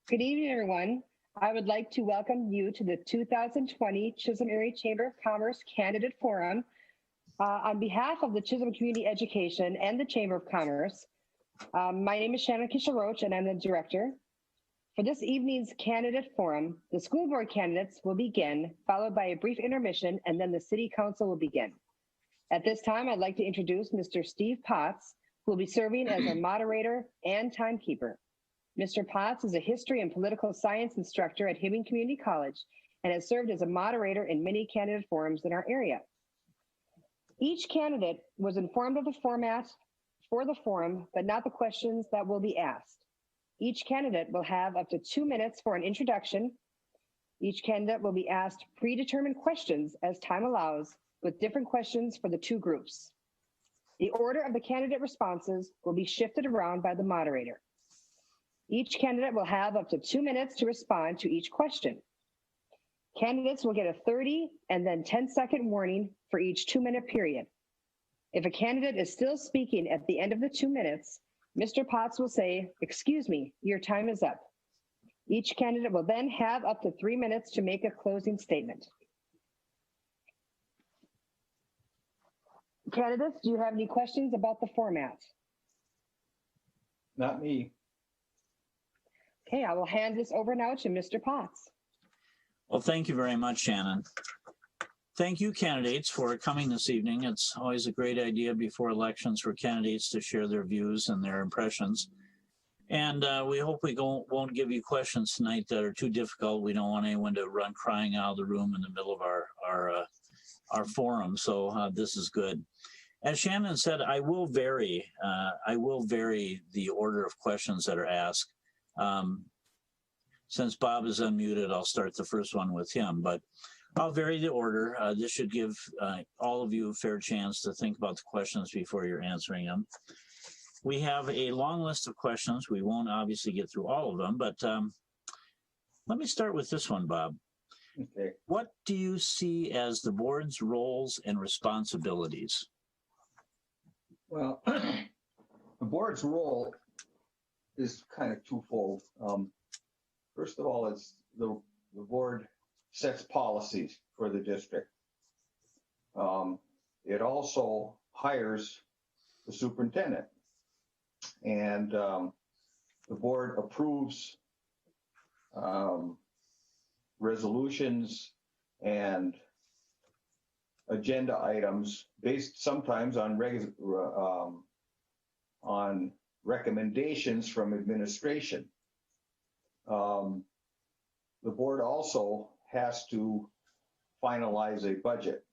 Good evening, everyone. I would like to welcome you to the 2020 Chisholm Area Chamber of Commerce Candidate Forum. On behalf of the Chisholm Community Education and the Chamber of Commerce, my name is Shannon Kishel-Roach and I'm the director. For this evening's candidate forum, the school board candidates will begin, followed by a brief intermission, and then the city council will begin. At this time, I'd like to introduce Mr. Steve Potts, who will be serving as a moderator and timekeeper. Mr. Potts is a history and political science instructor at Hibbing Community College and has served as a moderator in many candidate forums in our area. Each candidate was informed of the format for the forum, but not the questions that will be asked. Each candidate will have up to 2 minutes for an introduction. Each candidate will be asked predetermined questions as time allows, with different questions for the two groups. The order of the candidate responses will be shifted around by the moderator. Each candidate will have up to 2 minutes to respond to each question. Candidates will get a 30 and then 10-second warning for each 2-minute period. If a candidate is still speaking at the end of the 2 minutes, Mr. Potts will say, "Excuse me, your time is up." Each candidate will then have up to 3 minutes to make a closing statement. Candidates, do you have any questions about the format? Not me. Okay, I will hand this over now to Mr. Potts. Well, thank you very much, Shannon. Thank you, candidates, for coming this evening. It's always a great idea before elections for candidates to share their views and their impressions. And we hope we won't give you questions tonight that are too difficult. We don't want anyone to run crying out of the room in the middle of our forum, so this is good. As Shannon said, I will vary the order of questions that are asked. Since Bob is unmuted, I'll start the first one with him, but I'll vary the order. This should give all of you a fair chance to think about the questions before you're answering them. We have a long list of questions. We won't obviously get through all of them, but let me start with this one, Bob. Okay. What do you see as the board's roles and responsibilities? Well, the board's role is kind of twofold. First of all, it's the board sets policies for the district. It also hires the superintendent, and the board approves resolutions and agenda items based sometimes on recommendations from administration. The board also has to finalize a budget.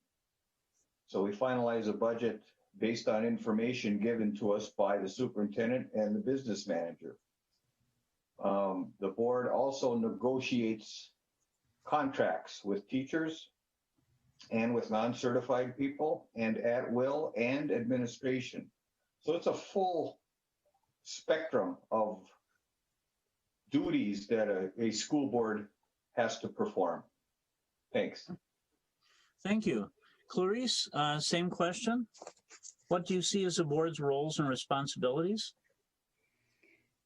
So we finalize a budget based on information given to us by the superintendent and the business manager. The board also negotiates contracts with teachers and with non-certified people and at will and administration. So it's a full spectrum of duties that a school board has to perform. Thanks. Thank you. Clarice, same question. What do you see as the board's roles and responsibilities?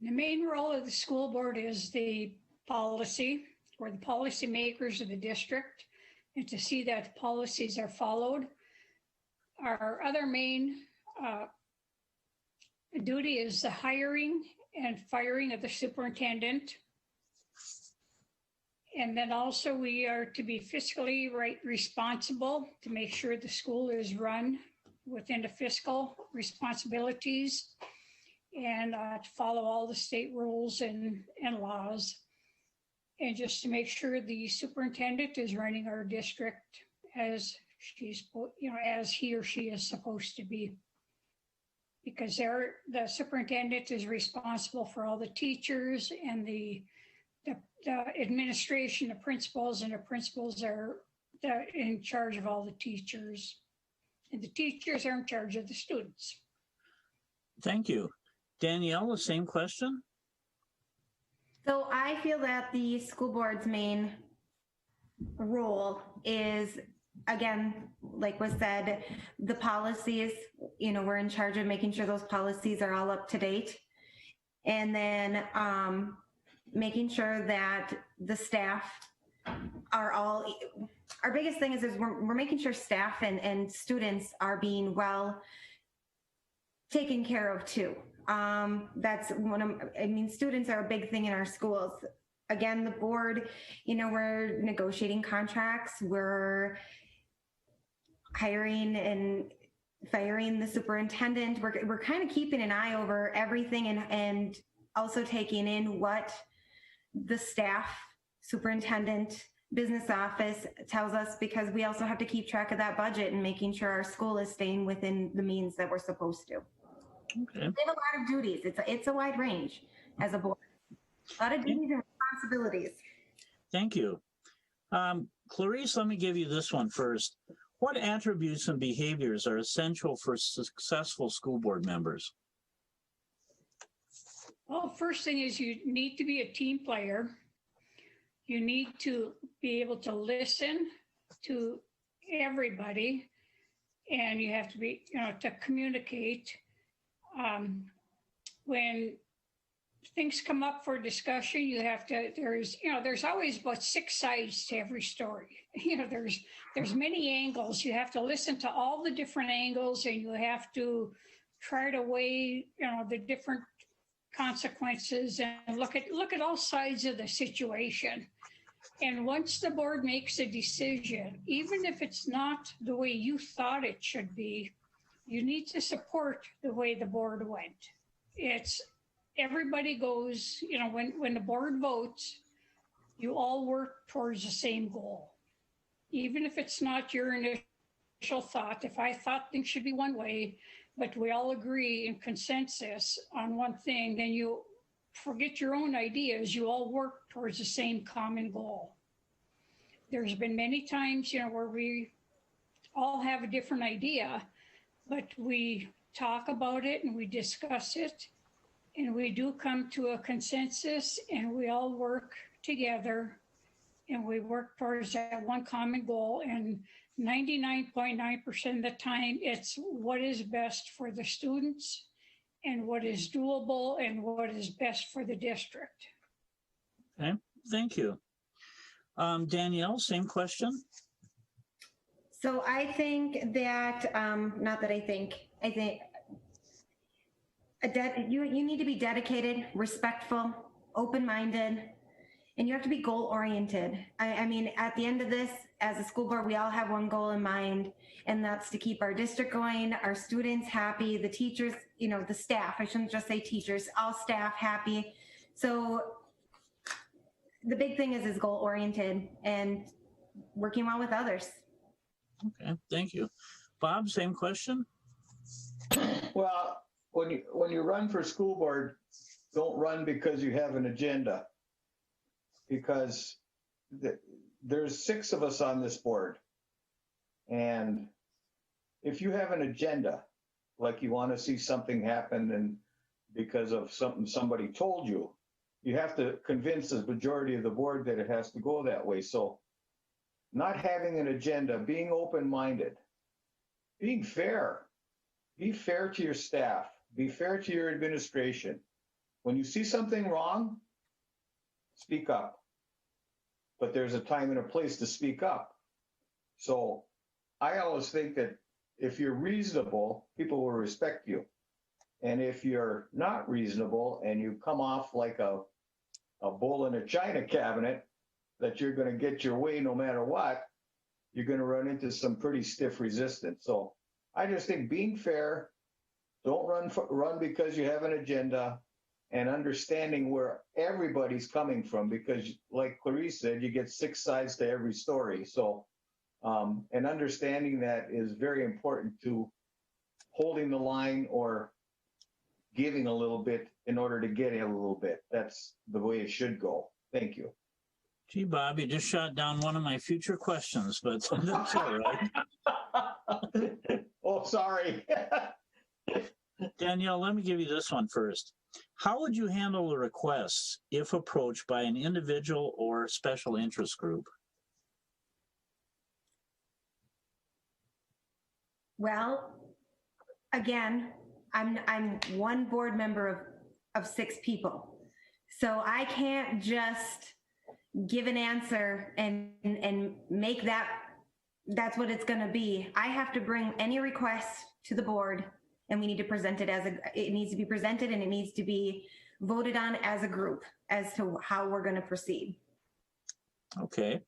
The main role of the school board is the policy, or the policy makers of the district, and to see that the policies are followed. Our other main duty is the hiring and firing of the superintendent. And then also we are to be fiscally responsible to make sure the school is run within the fiscal responsibilities and to follow all the state rules and laws. And just to make sure the superintendent is running our district as as he or she is supposed to be. Because the superintendent is responsible for all the teachers and the administration, the principals, and the principals are in charge of all the teachers. And the teachers are in charge of the students. Thank you. Danielle, the same question? So I feel that the school board's main role is, again, like was said, the policies, we're in charge of making sure those policies are all up to date. And then making sure that the staff are all, our biggest thing is we're making sure staff and students are being well taken care of too. That's students are a big thing in our schools. Again, the board, we're negotiating contracts, we're hiring and firing the superintendent. We're kind of keeping an eye over everything and also taking in what the staff, superintendent, business office tells us, because we also have to keep track of that budget and making sure our school is staying within the means that we're supposed to. Okay. We have a lot of duties. It's a wide range as a board. A lot of duties and responsibilities. Thank you. Clarice, let me give you this one first. What attributes and behaviors are essential for successful school board members? Well, first thing is you need to be a team player. You need to be able to listen to everybody, and you have to be, to communicate. When things come up for discussion, you have to, there's always about 6 sides to every story. There's many angles. You have to listen to all the different angles, and you have to try to weigh, the different consequences and look at all sides of the situation. And once the board makes a decision, even if it's not the way you thought it should be, you need to support the way the board went. It's everybody goes, when the board votes, you all work towards the same goal. Even if it's not your initial thought, if I thought things should be one way, but we all agree in consensus on one thing, then you forget your own ideas. You all work towards the same common goal. There's been many times, where we all have a different idea, but we talk about it and we discuss it, and we do come to a consensus, and we all work together, and we work towards that one common goal. And 99.9% of the time, it's what is best for the students and what is doable and what is best for the district. Okay, thank you. Danielle, same question. So I think that, I think you need to be dedicated, respectful, open-minded, and you have to be goal-oriented. I mean, at the end of this, as a school board, we all have one goal in mind, and that's to keep our district going, our students happy, the teachers, the staff, I shouldn't just say teachers, all staff happy. So the big thing is goal-oriented and working well with others. Okay, thank you. Bob, same question? Well, when you run for school board, don't run because you have an agenda. Because there's 6 of us on this board. And if you have an agenda, like you want to see something happen and because of something somebody told you, you have to convince the majority of the board that it has to go that way. So not having an agenda, being open-minded, being fair, be fair to your staff, be fair to your administration. When you see something wrong, speak up. But there's a time and a place to speak up. So I always think that if you're reasonable, people will respect you. And if you're not reasonable and you come off like a bull in a china cabinet, that you're going to get your way no matter what, you're going to run into some pretty stiff resistance. So I just think being fair, don't run because you have an agenda, and understanding where everybody's coming from, because like Clarice said, you get 6 sides to every story. So, and understanding that is very important to holding the line or giving a little bit in order to get a little bit. That's the way it should go. Thank you. Gee, Bob, you just shot down one of my future questions, but that's all right. Oh, sorry. Danielle, let me give you this one first. How would you handle the requests if approached by an individual or special interest group? Well, again, I'm one board member of 6 people. So I can't just give an answer and make that's what it's going to be. I have to bring any request to the board, and we need to present it it needs to be presented, and it needs to be voted on as a group as to how we're going to proceed. Okay.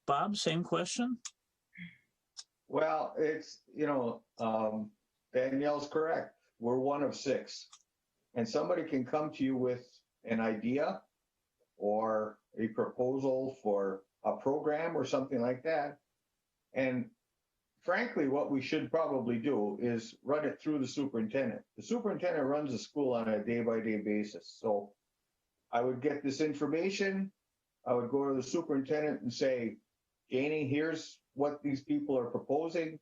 Bob, same question? Well, it's, Danielle's correct. We're one of 6. And somebody can come to you with an idea or a proposal for a program or something like that. And frankly, what we should probably do is run it through the superintendent. The superintendent runs the school on a day-by-day basis. So I would get this information. I would go to the superintendent and say, Janie, here's what these people are proposing,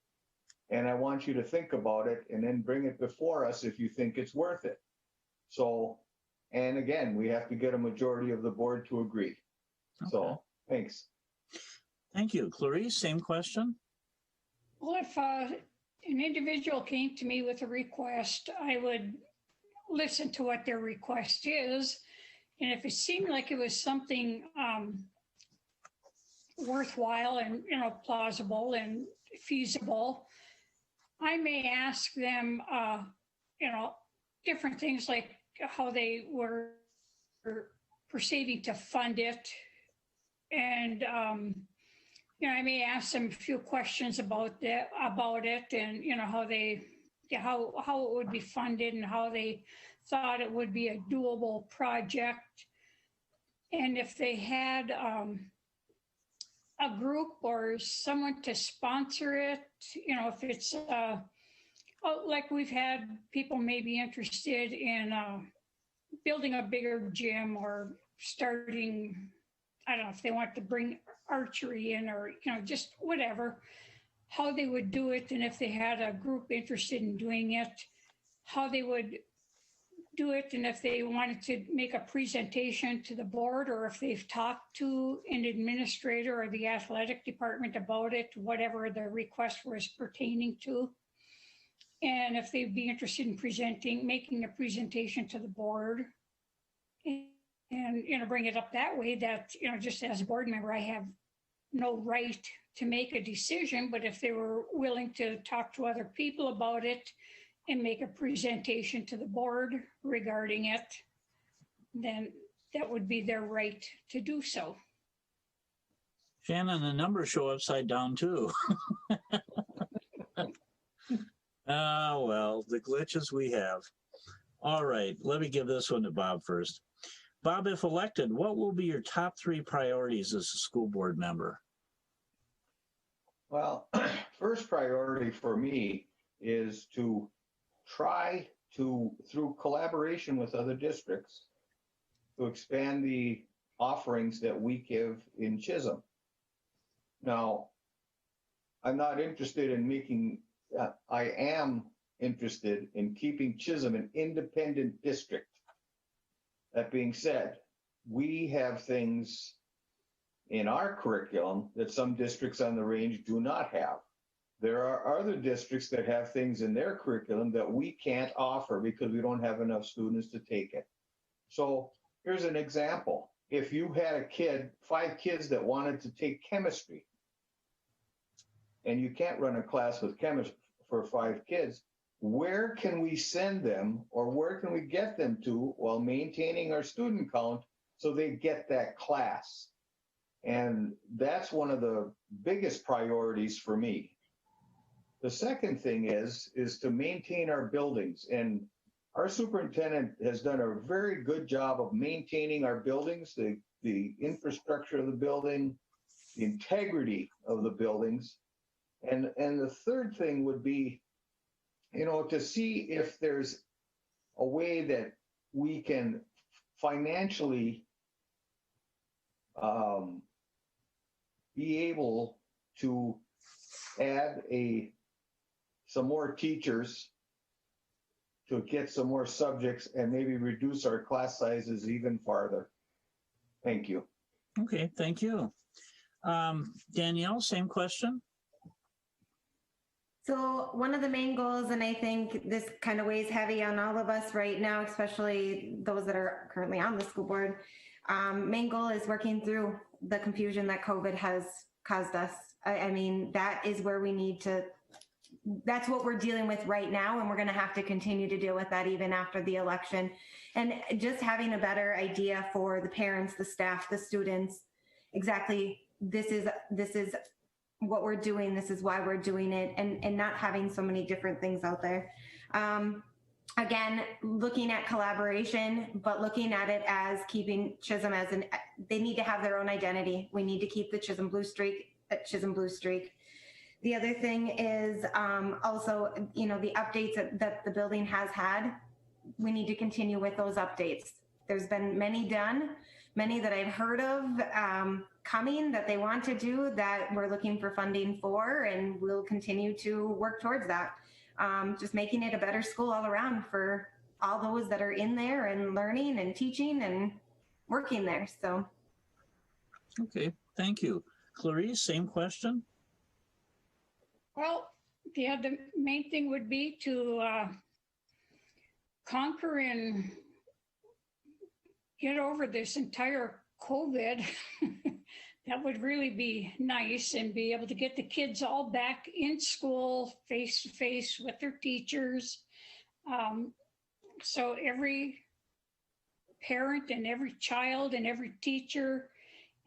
and I want you to think about it and then bring it before us if you think it's worth it. So, and again, we have to get a majority of the board to agree. Okay. So, thanks. Thank you. Clarice, same question? Well, if an individual came to me with a request, I would listen to what their request is. And if it seemed like it was something worthwhile and, plausible and feasible, I may ask them, different things like how they were proceeding to fund it. And, I may ask them a few questions about it and, how it would be funded and how they thought it would be a doable project. And if they had a group or someone to sponsor it, if it's like we've had people maybe interested in building a bigger gym or starting, I don't know if they want to bring archery in or, just whatever, how they would do it. And if they had a group interested in doing it, how they would do it. And if they wanted to make a presentation to the board, or if they've talked to an administrator or the athletic department about it, whatever the request was pertaining to. And if they'd be interested in making a presentation to the board and bring it up that way, that, just as a board member, I have no right to make a decision, but if they were willing to talk to other people about it and make a presentation to the board regarding it, then that would be their right to do so. Shannon, the numbers show upside down too. Oh, well, the glitches we have. All right, let me give this one to Bob first. Bob, if elected, what will be your top 3 priorities as a school board member? Well, first priority for me is to try to, through collaboration with other districts, to expand the offerings that we give in Chisholm. Now, I'm not interested in making, I am interested in keeping Chisholm an independent district. That being said, we have things in our curriculum that some districts on the range do not have. There are other districts that have things in their curriculum that we can't offer because we don't have enough students to take it. So here's an example. If you had 5 kids that wanted to take chemistry, and you can't run a class with chemistry for 5 kids, where can we send them, or where can we get them to while maintaining our student count so they get that class? And that's one of the biggest priorities for me. The second thing is to maintain our buildings. And our superintendent has done a very good job of maintaining our buildings, the infrastructure of the building, the integrity of the buildings. And the third thing would be, to see if there's a way that we can financially be able to add some more teachers to get some more subjects and maybe reduce our class sizes even farther. Thank you. Okay, thank you. Danielle, same question. So one of the main goals, and I think this kind of weighs heavy on all of us right now, especially those that are currently on the school board, main goal is working through the confusion that COVID has caused us. I mean, that is where we need to, that's what we're dealing with right now, and we're going to have to continue to deal with that even after the election. And just having a better idea for the parents, the staff, the students, exactly this is what we're doing, this is why we're doing it, and not having so many different things out there. Again, looking at collaboration, but looking at it as keeping Chisholm as they need to have their own identity. We need to keep the Chisholm Blue Streak at Chisholm Blue Streak. The other thing is also, the updates that the building has had, we need to continue with those updates. There's been many done, many that I've heard of coming that they want to do that we're looking for funding for, and we'll continue to work towards that. Just making it a better school all around for all those that are in there and learning and teaching and working there. So. Okay, thank you. Clarice, same question? Well, yeah, the main thing would be to conquer and get over this entire COVID. That would really be nice, and be able to get the kids all back in school face to face with their teachers. So every parent and every child and every teacher,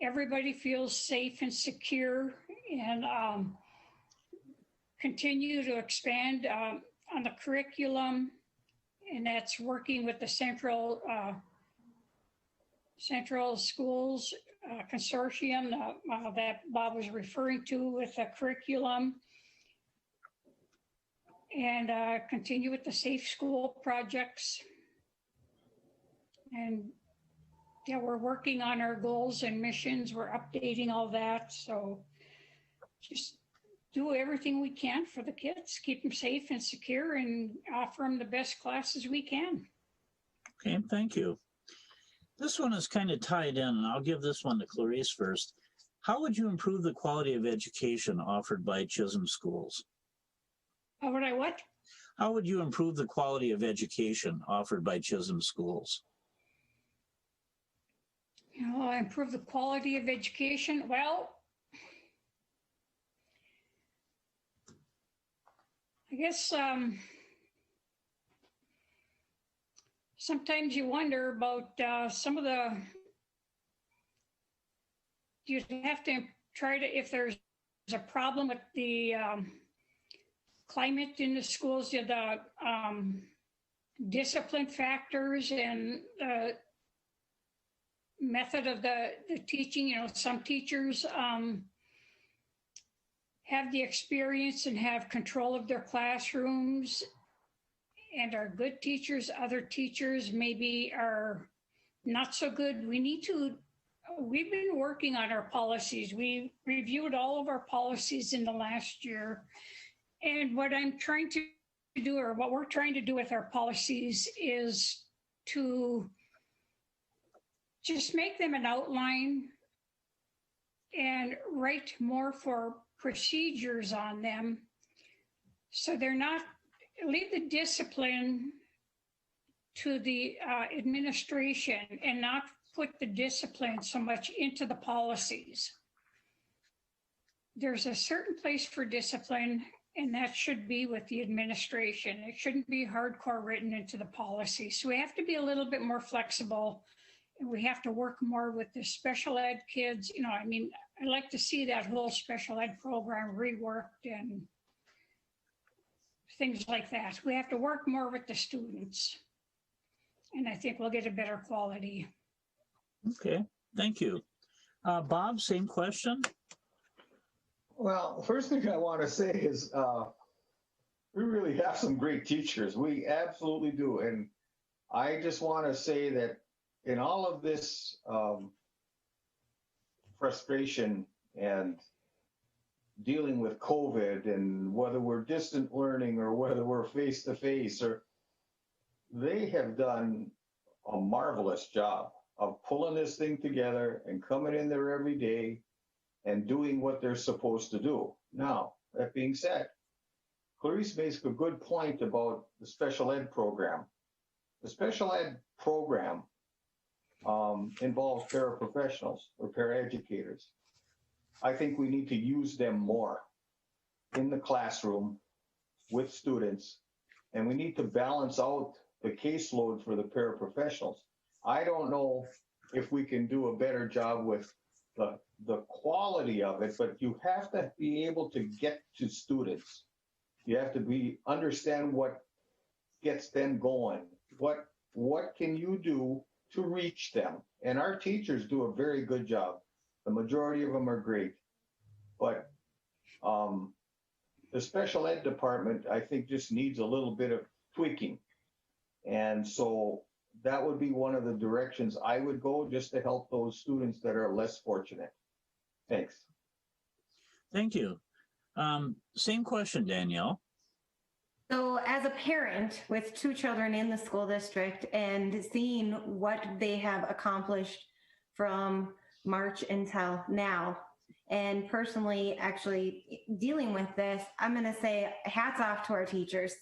everybody feels safe and secure, and continue to expand on the curriculum. And that's working with the Central Schools Consortium that Bob was referring to with the curriculum, and continue with the Safe School projects. And yeah, we're working on our goals and missions. We're updating all that. So just do everything we can for the kids, keep them safe and secure, and offer them the best classes we can. Okay, thank you. This one is kind of tied in, and I'll give this one to Clarice first. How would you improve the quality of education offered by Chisholm schools? How would I what? How would you improve the quality of education offered by Chisholm schools? Improve the quality of education. Well, I guess sometimes you wonder about some of the, you'd have to try to, if there's a problem with the climate in the schools, the discipline factors and the method of the teaching. Some teachers have the experience and have control of their classrooms and are good teachers. Other teachers maybe are not so good. We've been working on our policies. We reviewed all of our policies in the last year. And what I'm trying to do, or what we're trying to do with our policies, is to just make them an outline and write more for procedures on them, so they're not, leave the discipline to the administration and not put the discipline so much into the policies. There's a certain place for discipline, and that should be with the administration. It shouldn't be hardcore written into the policy. So we have to be a little bit more flexible, and we have to work more with the special ed kids. I'd like to see that whole special ed program reworked and things like that. We have to work more with the students, and I think we'll get a better quality. Okay, thank you. Bob, same question? Well, first thing I want to say is we really have some great teachers. We absolutely do. And I just want to say that in all of this frustration and dealing with COVID, and whether we're distant learning or whether we're face-to-face, or they have done a marvelous job of pulling this thing together and coming in there every day and doing what they're supposed to do. Now, that being said, Clarice makes a good point about the special ed program. The special ed program involves paraprofessionals or paraeducators. I think we need to use them more in the classroom with students, and we need to balance out the caseload for the paraprofessionals. I don't know if we can do a better job with the quality of it, but you have to be able to get to students. You have to understand what gets them going. What can you do to reach them? And our teachers do a very good job. The majority of them are great. But the special ed department, I think, just needs a little bit of tweaking. And so that would be one of the directions I would go, just to help those students that are less fortunate. Thanks. Thank you. Same question, Danielle. So as a parent with 2 children in the school district and seeing what they have accomplished from March until now, and personally actually dealing with this, I'm going to say hats off to our teachers.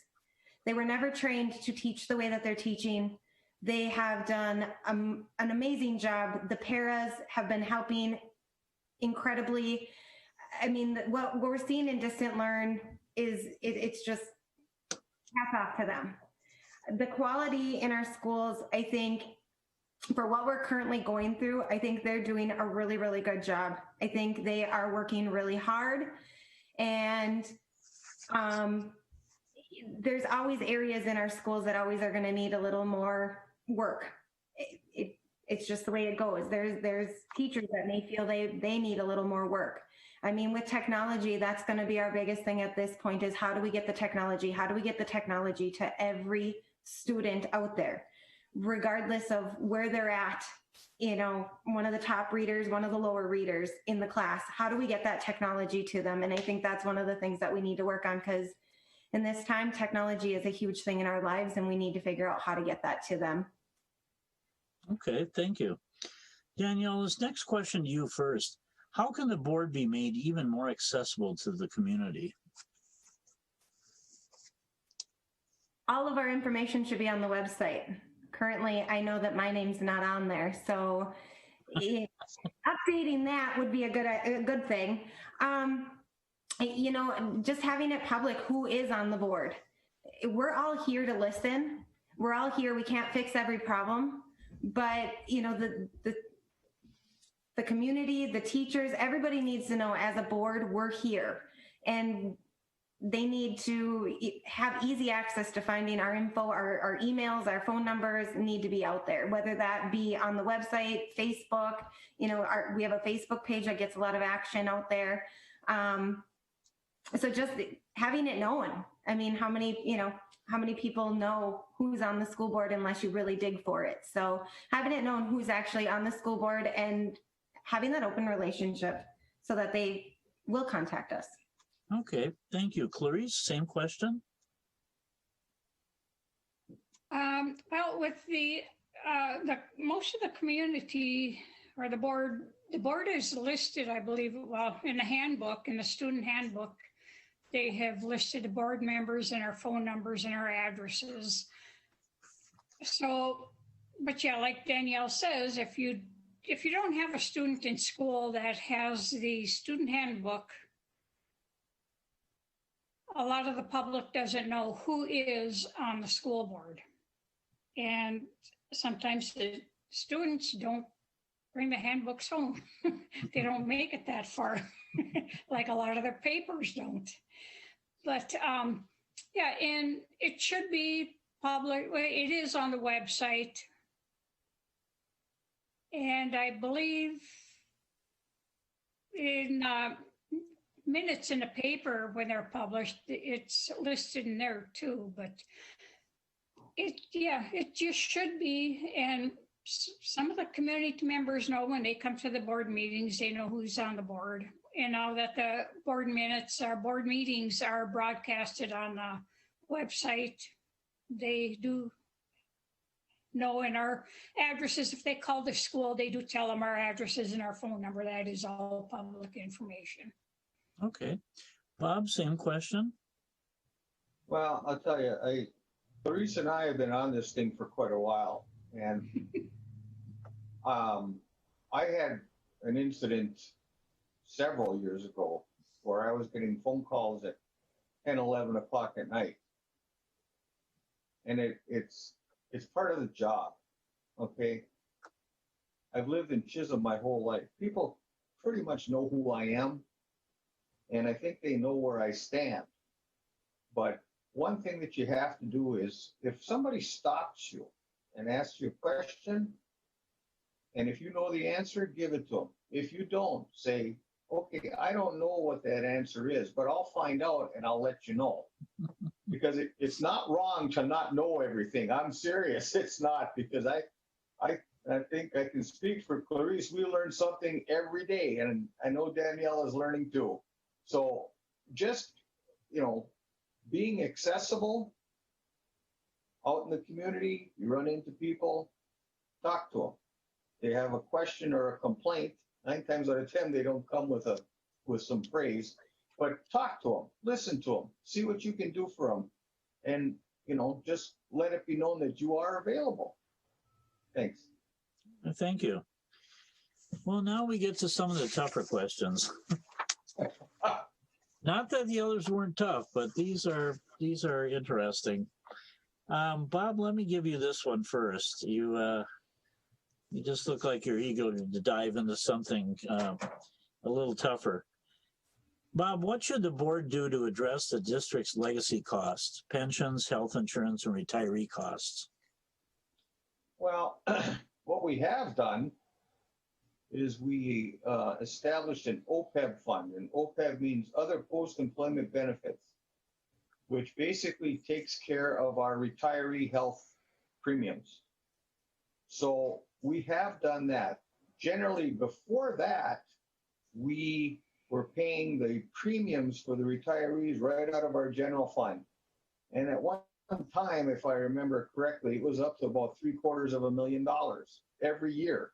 They were never trained to teach the way that they're teaching. They have done an amazing job. The paras have been helping incredibly. I mean, what we're seeing in Distant Learn is it's just hats off to them. The quality in our schools, I think, for what we're currently going through, I think they're doing a really, really good job. I think they are working really hard, and there's always areas in our schools that always are going to need a little more work. It's just the way it goes. There's teachers that may feel they need a little more work. I mean, with technology, that's going to be our biggest thing at this point, is how do we get the technology? How do we get the technology to every student out there, regardless of where they're at, you know, one of the top readers, one of the lower readers in the class? How do we get that technology to them? And I think that's one of the things that we need to work on, because in this time, technology is a huge thing in our lives, and we need to figure out how to get that to them. Okay, thank you. Danielle, this next question to you first. How can the board be made even more accessible to the community? All of our information should be on the website. Currently, I know that my name's not on there, so updating that would be a good thing. You know, just having it public, who is on the board. We're all here to listen. We're all here. We can't fix every problem, but you know, the community, the teachers, everybody needs to know, as a board, we're here, and they need to have easy access to finding our info, our emails, our phone numbers need to be out there, whether that be on the website, Facebook. You know, we have a Facebook page that gets a lot of action out there. So just having it known. I mean, how many people know who's on the school board unless you really dig for it? So having it known who's actually on the school board and having that open relationship so that they will contact us. Okay, thank you. Clarice, same question. Well, with the most of the community or the board is listed, I believe, well, in the handbook, in the student handbook, they have listed the board members and our phone numbers and our addresses. So, but yeah, like Danielle says, if you don't have a student in school that has the student handbook, a lot of the public doesn't know who is on the school board. And sometimes the students don't bring the handbooks home. They don't make it that far, like a lot of their papers don't. But yeah, and it should be public. It is on the website. And I believe in minutes in the paper when they're published, it's listed in there too. But it just should be. And some of the community members know when they come to the board meetings, they know who's on the board. And now that the board minutes, our board meetings are broadcasted on the website, they do know, and our addresses, if they call the school, they do tell them our addresses and our phone number. That is all public information. Okay. Bob, same question. Well, I'll tell you, Clarice and I have been on this thing for quite a while, and I had an incident several years ago where I was getting phone calls at 10, 11 o'clock at night, and it's part of the job. Okay, I've lived in Chisholm my whole life. People pretty much know who I am, and I think they know where I stand. But one thing that you have to do is, if somebody stops you and asks you a question, and if you know the answer, give it to them. If you don't, say, okay, I don't know what that answer is, but I'll find out and I'll let you know. Because it's not wrong to not know everything. I'm serious. It's not, because I think I can speak for Clarice. We learn something every day, and I know Danielle is learning too. So just, being accessible out in the community, you run into people, talk to them. They have a question or a complaint. 9 times out of 10, they don't come with some praise, but talk to them, listen to them, see what you can do for them, and just let it be known that you are available. Thanks. Thank you. Well, now we get to some of the tougher questions. Not that the others weren't tough, but these are interesting. Bob, let me give you this one first. You just look like you're eager to dive into something a little tougher. Bob, what should the board do to address the district's legacy costs, pensions, health insurance, and retiree costs? Well, what we have done is we established an OPEB fund, and OPEB means Other Post-Employment Benefits, which basically takes care of our retiree health premiums. So we have done that. Generally, before that, we were paying the premiums for the retirees right out of our general fund. And at one time, if I remember correctly, it was up to about $750,000 every year.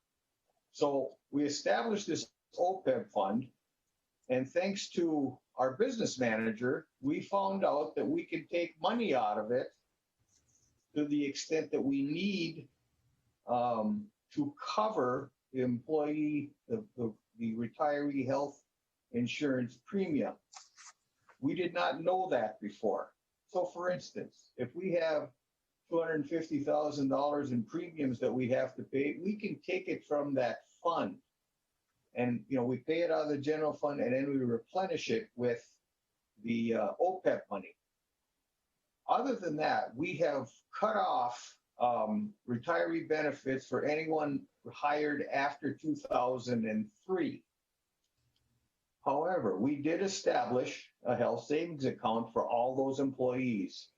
So we established this OPEB fund, and thanks to our business manager, we found out that we could take money out of it to the extent that we need to cover the employee, the retiree health insurance premium. We did not know that before. So for instance, if we have $250,000 in premiums that we have to pay, we can take it from that fund. And, we pay it out of the general fund, and then we replenish it with the OPEB money. Other than that, we have cut off retiree benefits for anyone hired after 2003. However, we did establish a health savings account for all those employees.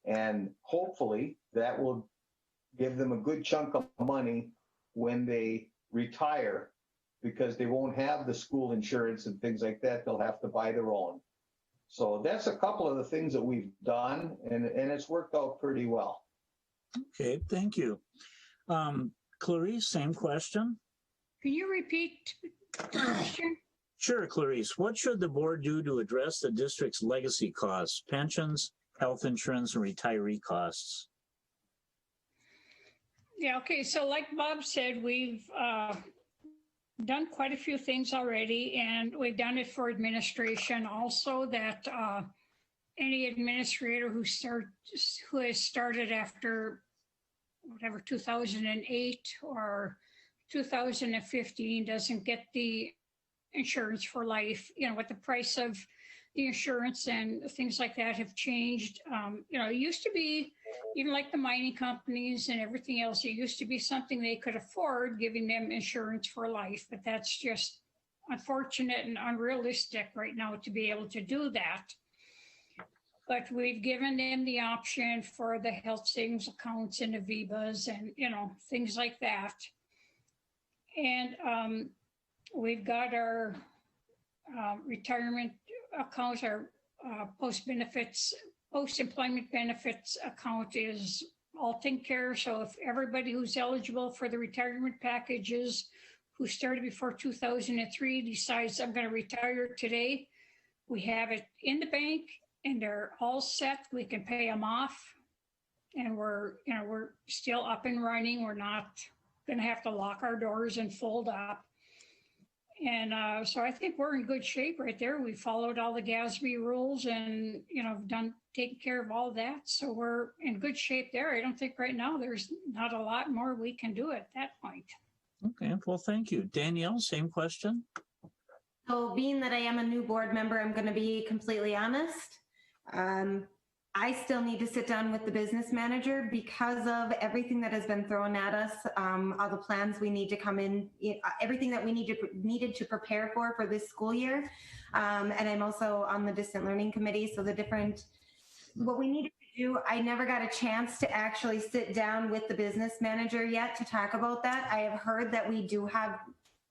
And hopefully that will give them a good chunk of money when they retire, because they won't have the school insurance and things like that. They'll have to buy their own. So that's a couple of the things that we've done, and it's worked out pretty well. Okay, thank you. Clarice, same question. Can you repeat the question? Sure, Clarice. What should the board do to address the district's legacy costs, pensions, health insurance, and retiree costs? Yeah, okay. So like Bob said, we've done quite a few things already, and we've done it for administration also, that any administrator who has started after whatever 2008 or 2015 doesn't get the insurance for life. With the price of the insurance and things like that have changed. It used to be, even like the mining companies and everything else, it used to be something they could afford, giving them insurance for life. But that's just unfortunate and unrealistic right now to be able to do that. But we've given them the option for the health savings accounts and the VIBAs and, things like that. And we've got our retirement accounts, our post-employment benefits account is all taken care of. So if everybody who's eligible for the retirement packages who started before 2003 decides I'm going to retire today, we have it in the bank and they're all set. We can pay them off, and we're still up and running. We're not going to have to lock our doors and fold up. And so I think we're in good shape right there. We followed all the GASB rules and, taken care of all that. So we're in good shape there. I don't think right now there's not a lot more we can do at that point. Okay, well, thank you. Danielle, same question. So being that I am a new board member, I'm going to be completely honest. I still need to sit down with the business manager because of everything that has been thrown at us, all the plans we need to come in, everything that we needed to prepare for this school year. And I'm also on the distant learning committee. So what we needed to do, I never got a chance to actually sit down with the business manager yet to talk about that. I have heard that we do have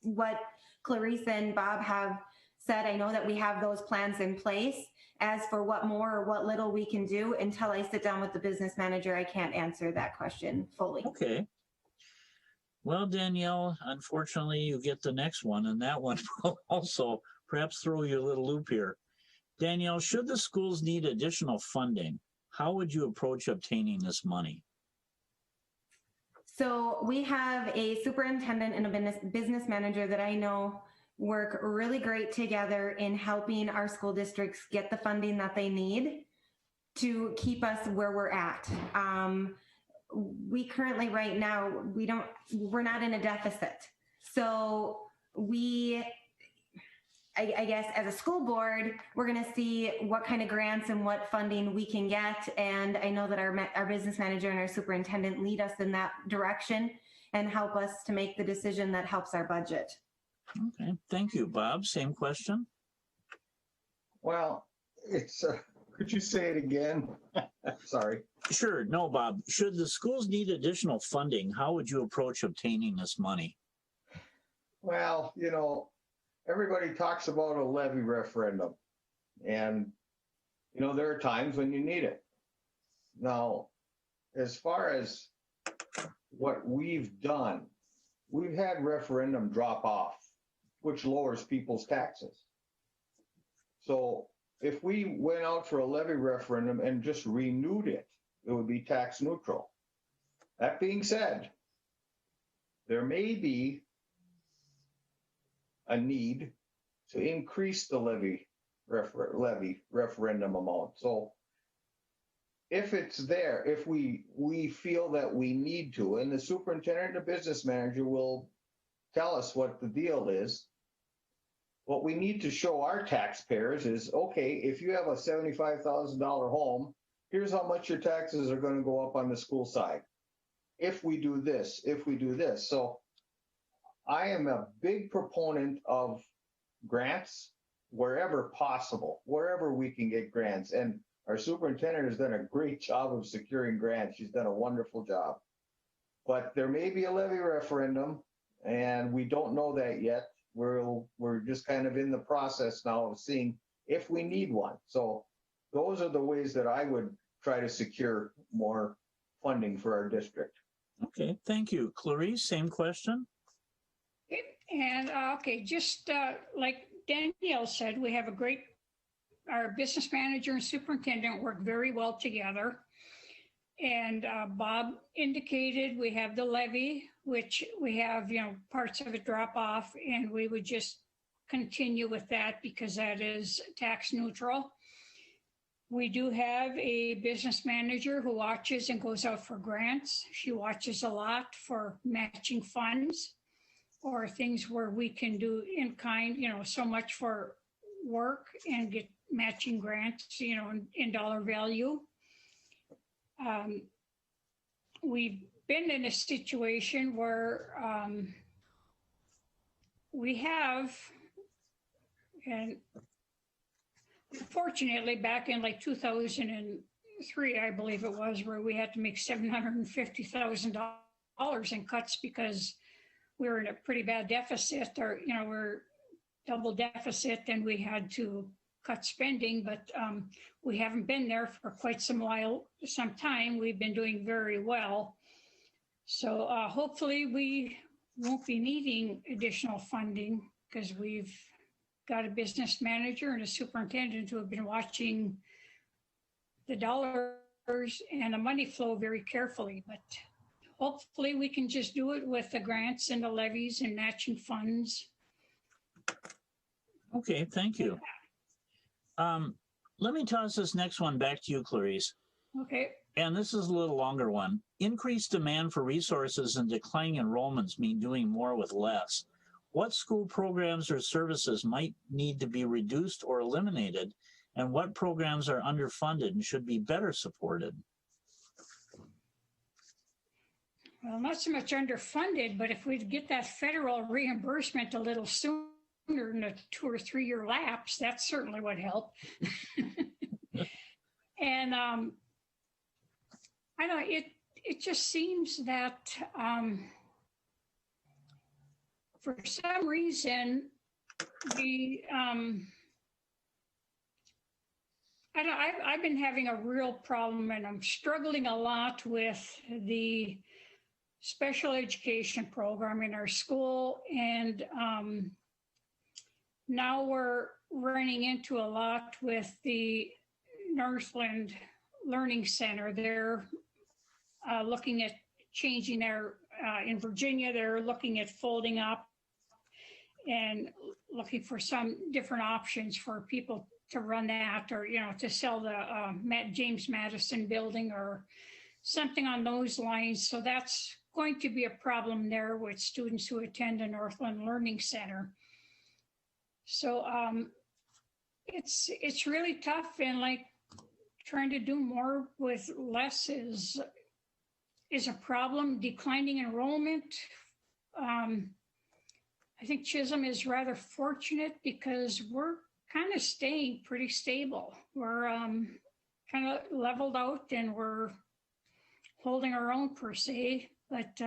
what Clarissa and Bob have said. I know that we have those plans in place. As for what more or what little we can do, until I sit down with the business manager, I can't answer that question fully. Okay. Well, Danielle, unfortunately, you get the next one, and that one will also perhaps throw you a little loop here. Danielle, should the schools need additional funding, how would you approach obtaining this money? So we have a superintendent and a business manager that I know work really great together in helping our school districts get the funding that they need to keep us where we're at. We currently, right now, we're not in a deficit. So I guess as a school board, we're going to see what kind of grants and what funding we can get. And I know that our business manager and our superintendent lead us in that direction and help us to make the decision that helps our budget. Okay, thank you. Bob, same question. Well, could you say it again? Sorry. Sure. No, Bob. Should the schools need additional funding, how would you approach obtaining this money? Well, everybody talks about a levy referendum, and, there are times when you need it. Now, as far as what we've done, we've had referendum drop off, which lowers people's taxes. So if we went out for a levy referendum and just renewed it, it would be tax neutral. That being said, there may be a need to increase the levy referendum amount. So if it's there, if we feel that we need to, and the superintendent and the business manager will tell us what the deal is, what we need to show our taxpayers is, okay, if you have a $75,000 home, here's how much your taxes are going to go up on the school side. If we do this, So I am a big proponent of grants wherever possible, wherever we can get grants. And our superintendent has done a great job of securing grants. She's done a wonderful job. But there may be a levy referendum, and we don't know that yet. We're just kind of in the process now of seeing if we need one. So those are the ways that I would try to secure more funding for our district. Okay, thank you. Clarice, same question. And just like Danielle said, we have our business manager and superintendent work very well together. And Bob indicated we have the levy, which we have, parts of it drop off, and we would just continue with that because that is tax neutral. We do have a business manager who watches and goes out for grants. She watches a lot for matching funds or things where we can do in kind, so much for work and get matching grants, in dollar value. We've been in a situation where we have, and unfortunately back in like 2003, I believe it was, where we had to make $750,000 in cuts because we were in a pretty bad deficit, or, we're double deficit, and we had to cut spending, but we haven't been there for quite some time. We've been doing very well. So hopefully we won't be needing additional funding because we've got a business manager and a superintendent who have been watching the dollars and the money flow very carefully, but hopefully we can just do it with the grants and the levies and matching funds. Okay, thank you. Let me toss this next one back to you, Clarice. Okay. And this is a little longer one. Increased demand for resources and declining enrollments mean doing more with less. What school programs or services might need to be reduced or eliminated, and what programs are underfunded and should be better supported? Well, not so much underfunded, but if we'd get that federal reimbursement a little sooner than a 2 or 3 year lapse, that certainly would help. And I know it just seems that for some reason I've been having a real problem, and I'm struggling a lot with the special education program in our school. And now we're running into a lot with the Northland Learning Center. They're looking at changing their, in Virginia, they're looking at folding up and looking for some different options for people to run that, or, you know, to sell the James Madison building or something on those lines. So that's going to be a problem there with students who attend the Northland Learning Center. So it's really tough, and like trying to do more with less is a problem. Declining enrollment. I think Chisholm is rather fortunate because we're kind of staying pretty stable. We're kind of leveled out, and we're holding our own per se, but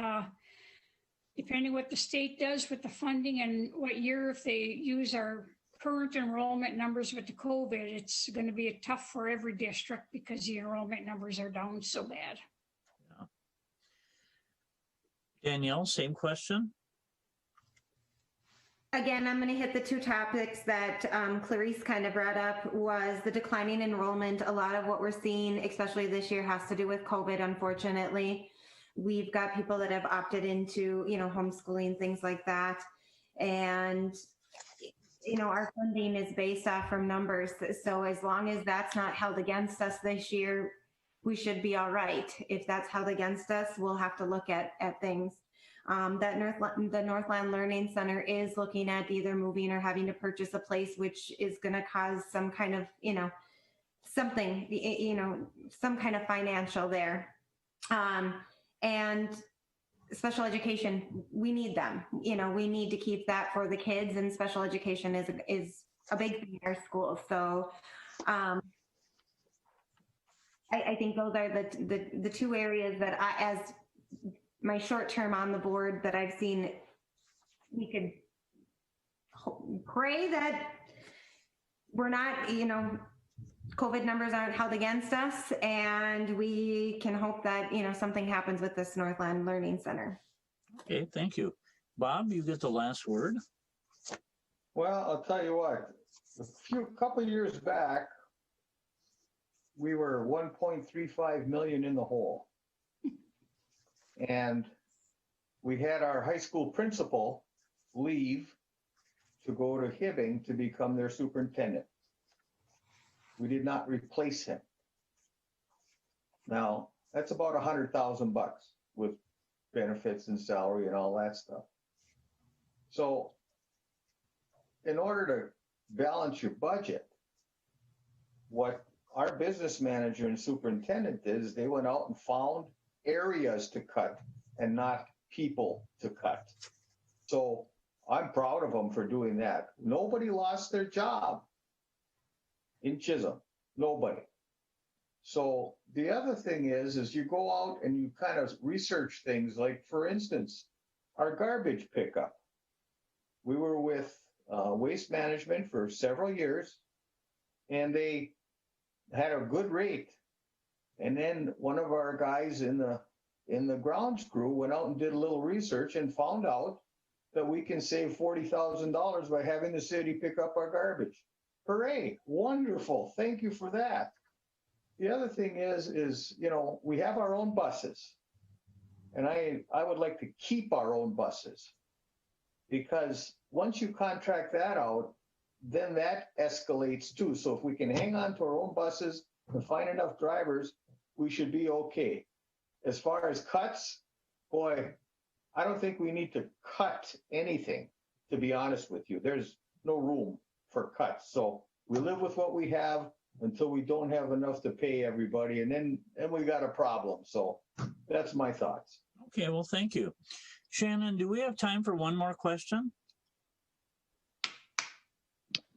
depending what the state does with the funding and what year, if they use our current enrollment numbers with the COVID, it's going to be tough for every district because the enrollment numbers are down so bad. Yeah. Danielle, same question. Again, I'm going to hit the two topics that Clarice kind of brought up, was the declining enrollment. A lot of what we're seeing, especially this year, has to do with COVID, unfortunately. We've got people that have opted into, you know, homeschooling, things like that. And, you know, our funding is based off from numbers. So as long as that's not held against us this year, we should be all right. If that's held against us, we'll have to look at things. The Northland Learning Center is looking at either moving or having to purchase a place, which is going to cause some kind of, you know, something, you know, some kind of financial there. And special education, we need them. You know, we need to keep that for the kids, and special education is a big thing in our schools. So I think those are the two areas that as my short term on the board that I've seen, we could pray that we're not, you know, COVID numbers aren't held against us, and we can hope that, you know, something happens with this Northland Learning Center. Okay, thank you. Bob, you get the last word. Well, I'll tell you what, a couple of years back, we were 1.35 million in the hole. And we had our high school principal leave to go to Hibbing to become their superintendent. We did not replace him. Now, that's about $100,000 with benefits and salary and all that stuff. So in order to balance your budget, what our business manager and superintendent did is they went out and found areas to cut and not people to cut. So I'm proud of them for doing that. Nobody lost their job in Chisholm, nobody. So the other thing is you go out and you kind of research things, like, for instance, our garbage pickup. We were with Waste Management for several years, and they had a good rate. And then one of our guys in the grounds crew went out and did a little research and found out that we can save $40,000 by having the city pick up our garbage. Hooray! Wonderful! Thank you for that. the other thing is, you know, we have our own buses. And I would like to keep our own buses, because once you contract that out, then that escalates too. So if we can hang on to our own buses and find enough drivers, we should be okay. As far as cuts, boy, I don't think we need to cut anything, to be honest with you. There's no room for cuts. So we live with what we have until we don't have enough to pay everybody, and then we got a problem. So that's my thoughts. Okay, well, thank you. Shannon, do we have time for one more question?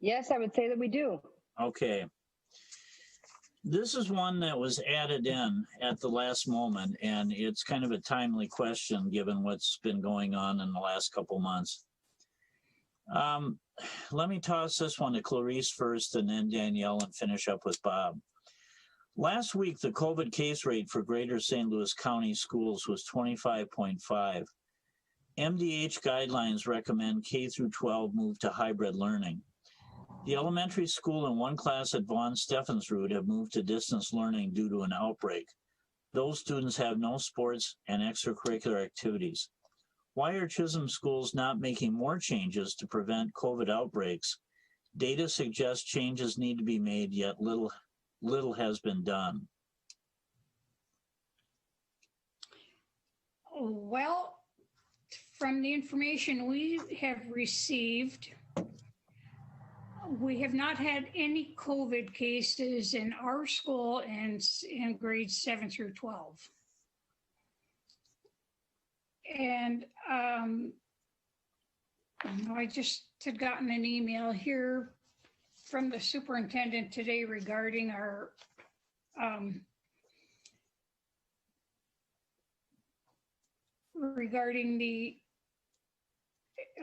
Yes, I would say that we do. Okay. This is one that was added in at the last moment, and it's kind of a timely question given what's been going on in the last couple months. Let me toss this one to Clarice first and then Danielle, and finish up with Bob. Last week, the COVID case rate for Greater St. Louis County schools was 25.5. MDH guidelines recommend K through 12 move to hybrid learning. The elementary school and one class at Vaughn Steffensrud have moved to distance learning due to an outbreak. Those students have no sports and extracurricular activities. Why are Chisholm schools not making more changes to prevent COVID outbreaks? Data suggests changes need to be made, yet little has been done. Well, from the information we have received, we have not had any COVID cases in our school and in grades 7 through 12. And I just had gotten an email here from the superintendent today regarding our regarding the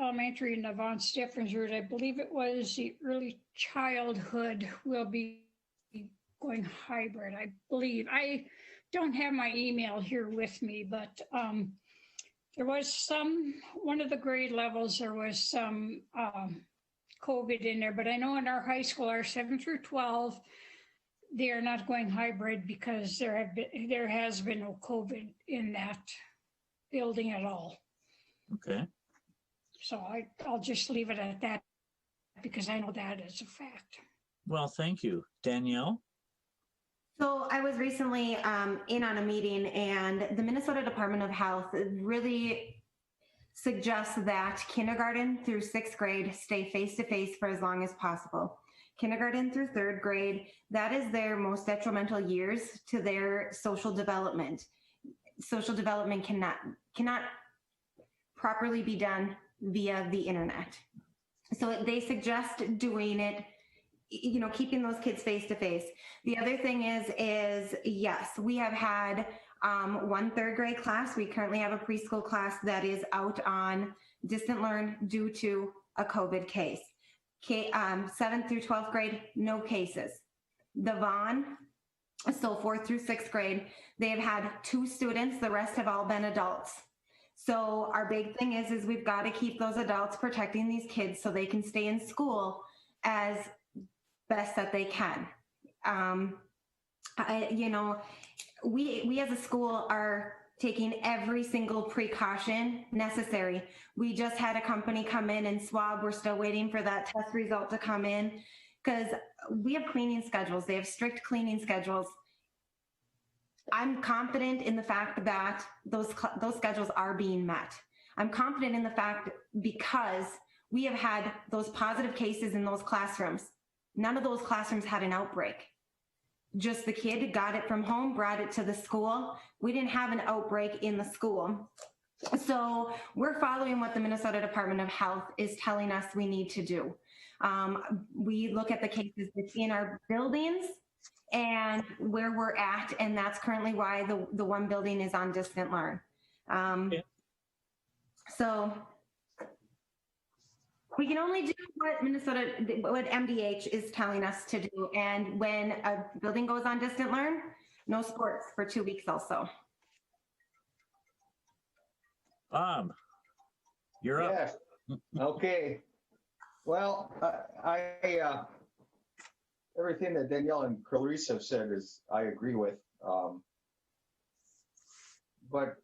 elementary in Von Steffensrud. I believe it was the early childhood will be going hybrid, I believe. I don't have my email here with me, but there was one of the grade levels, there was some COVID in there, but I know in our high school, our 7 through 12, they are not going hybrid because there has been no COVID in that building at all. Okay. So I'll just leave it at that because I know that is a fact. Well, thank you. Danielle? So I was recently in on a meeting, and the Minnesota Department of Health really suggests that kindergarten through 6th grade stay face-to-face for as long as possible. Kindergarten through 3rd grade, that is their most detrimental years to their social development. Social development cannot properly be done via the internet. So they suggest doing it, you know, keeping those kids face to face. The other thing is yes, we have had one 3rd grade class. We currently have a preschool class that is out on distant learn due to a COVID case. 7th through 12th grade, no cases. The Vaughn, so 4th through 6th grade, they have had 2 students. The rest have all been adults. So our big thing is we've got to keep those adults protecting these kids so they can stay in school as best that they can. We as a school are taking every single precaution necessary. We just had a company come in and swab. We're still waiting for that test result to come in because we have cleaning schedules. They have strict cleaning schedules. I'm confident in the fact that those schedules are being met. I'm confident in the fact because we have had those positive cases in those classrooms. None of those classrooms had an outbreak. Just the kid got it from home, brought it to the school. We didn't have an outbreak in the school. So we're following what the Minnesota Department of Health is telling us we need to do. We look at the cases in our buildings and where we're at, and that's currently why the one building is on distant learn. So we can only do what MDH is telling us to do. And when a building goes on distant learn, no sports for 2 weeks also. Bob, you're up. Yes. Okay. Well, everything that Danielle and Clarice have said I agree with. But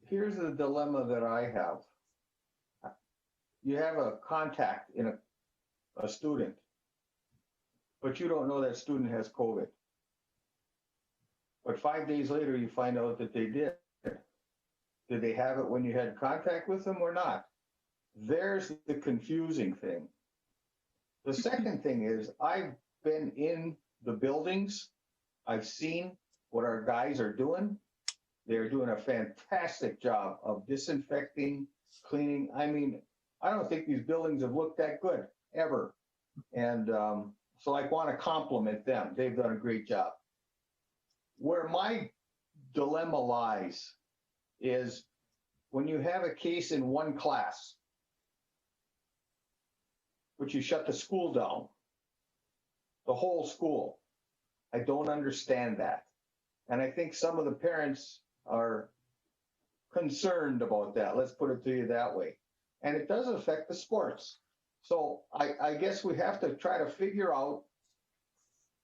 here's the dilemma that I have. You have a contact in a student, but you don't know that student has COVID. But 5 days later, you find out that they did. Did they have it when you had contact with them or not? There's the confusing thing. The second thing is I've been in the buildings. I've seen what our guys are doing. They're doing a fantastic job of disinfecting, cleaning. I mean, I don't think these buildings have looked that good ever. And so I want to compliment them. They've done a great job. Where my dilemma lies is when you have a case in one class, but you shut the school down, the whole school. I don't understand that. And I think some of the parents are concerned about that. Let's put it to you that way. And it does affect the sports. So I guess we have to try to figure out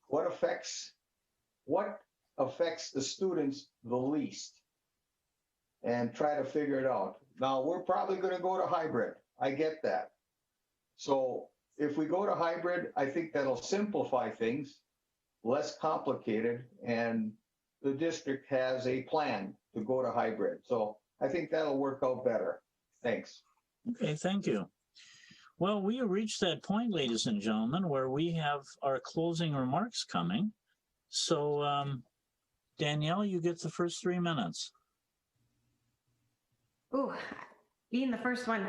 what affects the students the least and try to figure it out. Now, we're probably going to go to hybrid. I get that. So if we go to hybrid, I think that'll simplify things, less complicated, and the district has a plan to go to hybrid. So I think that'll work out better. Thanks. Okay, thank you. Well, we have reached that point, ladies and gentlemen, where we have our closing remarks coming. So, Danielle, you get the first 3 minutes. Ooh, being the first one.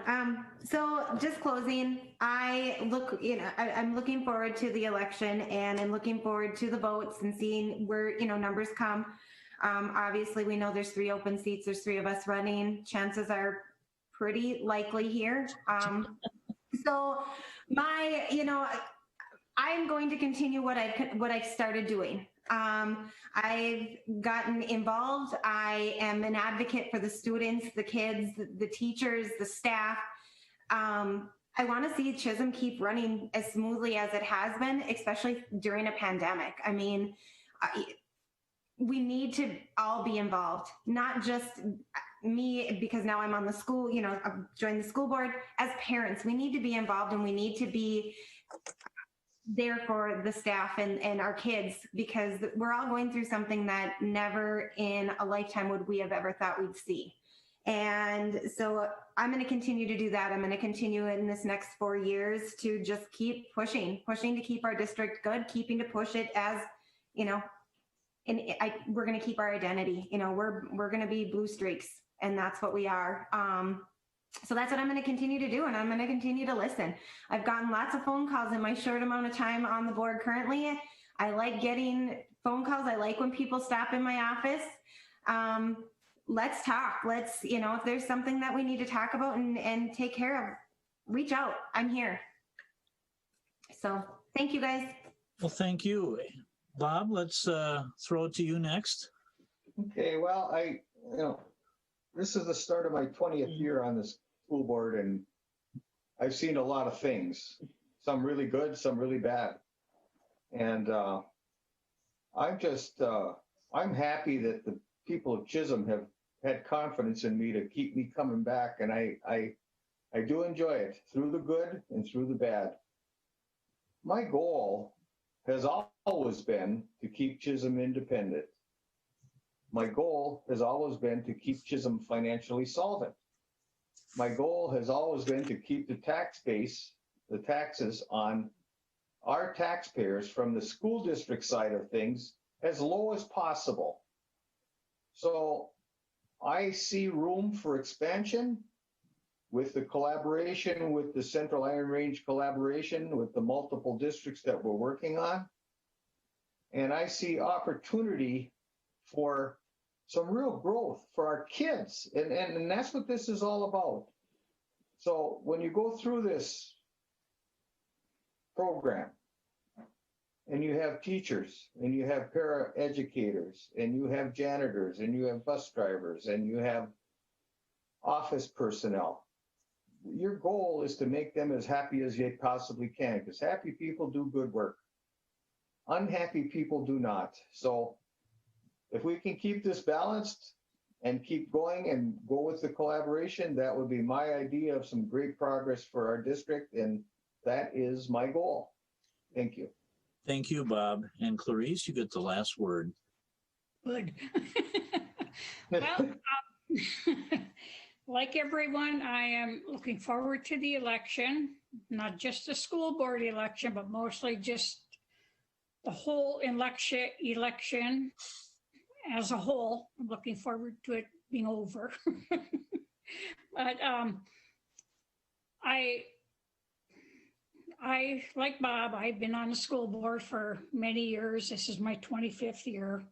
So just closing, I'm looking forward to the election, and I'm looking forward to the votes and seeing where, numbers come. Obviously, we know there's 3 open seats. There's 3 of us running. Chances are pretty likely here. So I'm going to continue what I've started doing. I've gotten involved. I am an advocate for the students, the kids, the teachers, the staff. I want to see Chisholm keep running as smoothly as it has been, especially during a pandemic. I mean, we need to all be involved, not just me, because now I'm on the school, I've joined the school board. As parents, we need to be involved, and we need to be there for the staff and our kids, because we're all going through something that never in a lifetime would we have ever thought we'd see. And so I'm going to continue to do that. I'm going to continue in this next 4 years to just keep pushing to keep our district good, keeping to push it as, and we're going to keep our identity. We're going to be Blue Streaks, and that's what we are. So that's what I'm going to continue to do, and I'm going to continue to listen. I've gotten lots of phone calls in my short amount of time on the board currently. I like getting phone calls. I like when people stop in my office. Let's talk. Let's, if there's something that we need to talk about and take care of, reach out. I'm here. So thank you, guys. Well, thank you. Bob, let's throw it to you next. Okay, well, this is the start of my 20th year on the school board, and I've seen a lot of things, some really good, some really bad. And I'm happy that the people of Chisholm have had confidence in me to keep me coming back. And I do enjoy it through the good and through the bad. My goal has always been to keep Chisholm independent. My goal has always been to keep Chisholm financially solvent. My goal has always been to keep the tax base, the taxes on our taxpayers from the school district side of things, as low as possible. So I see room for expansion with the collaboration with the Central Iron Range collaboration with the multiple districts that we're working on. And I see opportunity for some real growth for our kids. And that's what this is all about. So when you go through this program and you have teachers and you have para-educators and you have janitors and you have bus drivers and you have office personnel, your goal is to make them as happy as you possibly can, because happy people do good work. Unhappy people do not. So if we can keep this balanced and keep going and go with the collaboration, that would be my idea of some great progress for our district, and that is my goal. Thank you. Thank you, Bob. And Clarice, you get the last word. Good. Well, like everyone, I am looking forward to the election, not just the school board election, but mostly just the whole election as a whole. I'm looking forward to it being over. But I, like Bob, I've been on the school board for many years. This is my 25th year.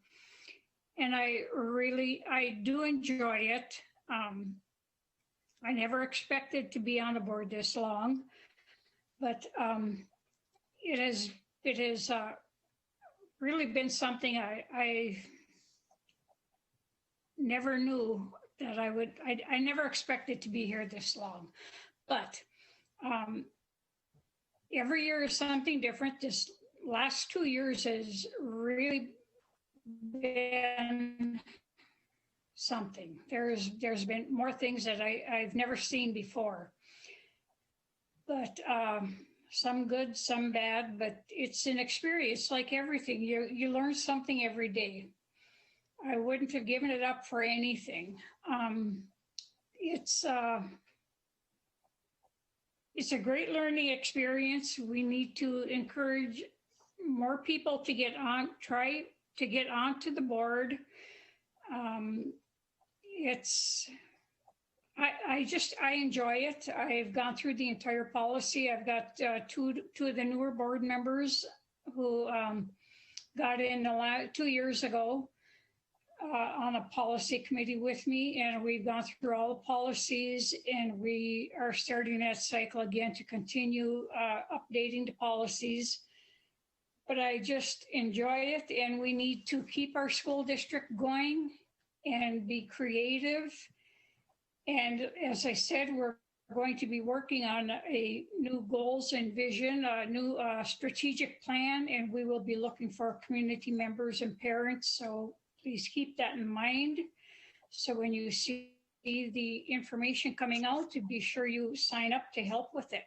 And I do enjoy it. I never expected to be on the board this long, but it has really been something I never knew that I would. I never expected to be here this long, but every year is something different. This last 2 years has really been something. There's been more things that I've never seen before, but some good, some bad, but it's an experience like everything. You learn something every day. I wouldn't have given it up for anything. It's a great learning experience. We need to encourage more people to try to get onto the board. I enjoy it. I've gone through the entire policy. I've got two of the newer board members who got in 2 years ago on a policy committee with me, and we've gone through all the policies, and we are starting that cycle again to continue updating the policies. But I just enjoy it, and we need to keep our school district going and be creative. And as I said, we're going to be working on a new goals and vision, a new strategic plan, and we will be looking for community members and parents. So please keep that in mind. So when you see the information coming out, to be sure you sign up to help with it,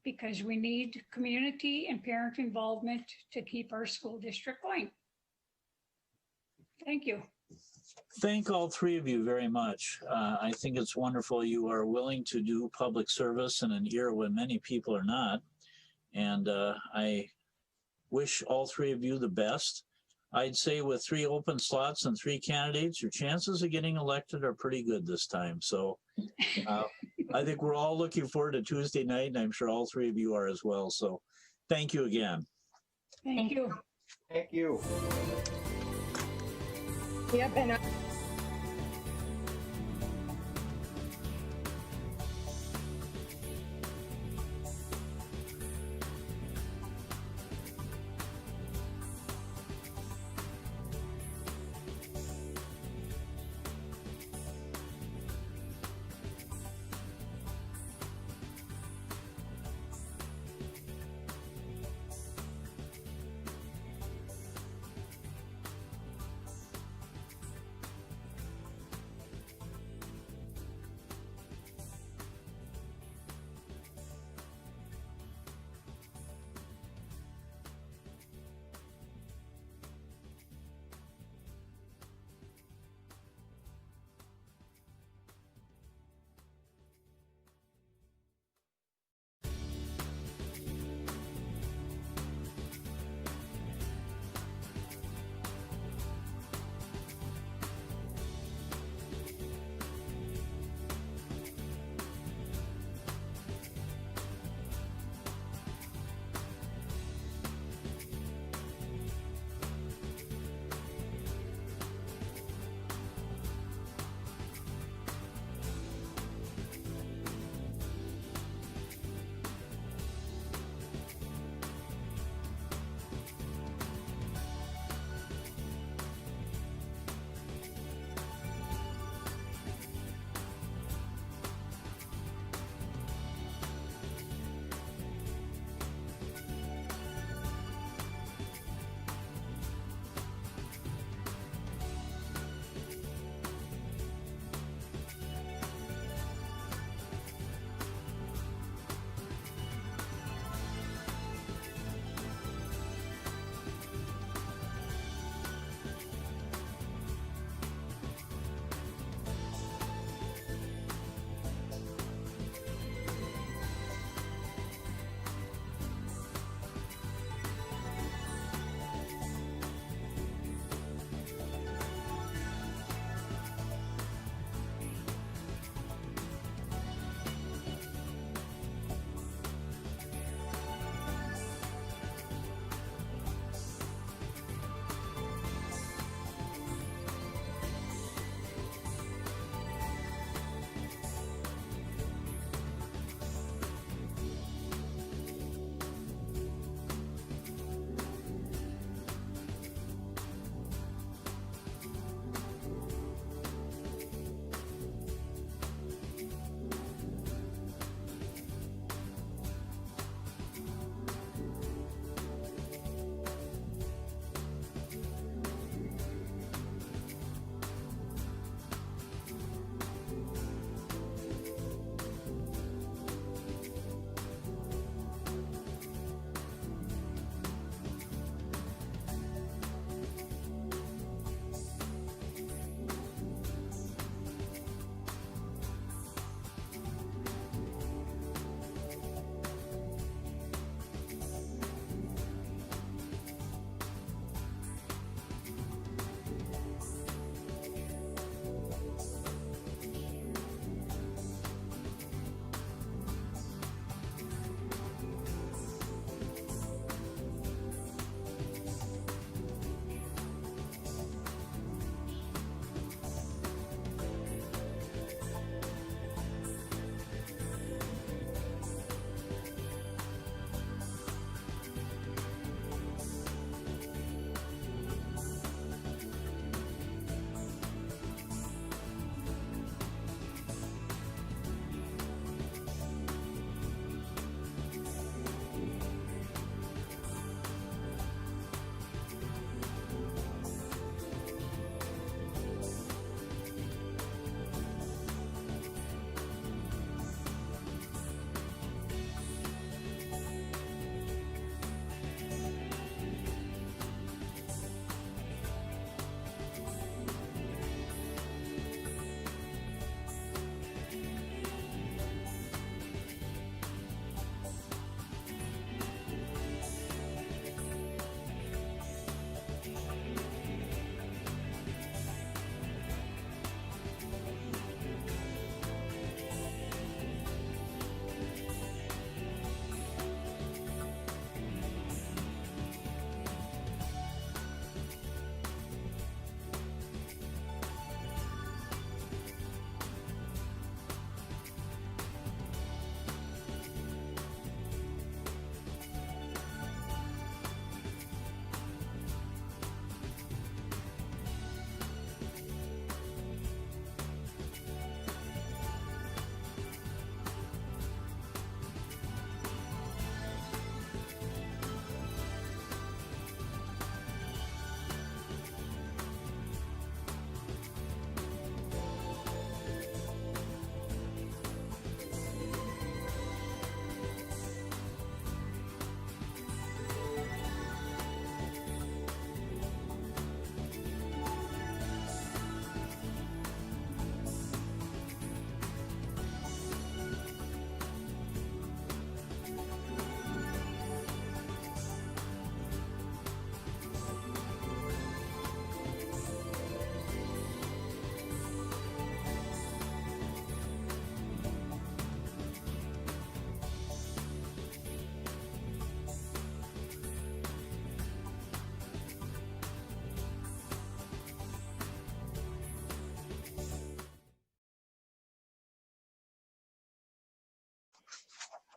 because we need community and parent involvement to keep our school district going. Thank you. Thank all three of you very much. I think it's wonderful you are willing to do public service in an era when many people are not. And I wish all three of you the best. I'd say with 3 open slots and 3 candidates, your chances of getting elected are pretty good this time. So I think we're all looking forward to Tuesday night, and I'm sure all 3 of you are as well. So thank you again. Thank you. Thank you. Yep, and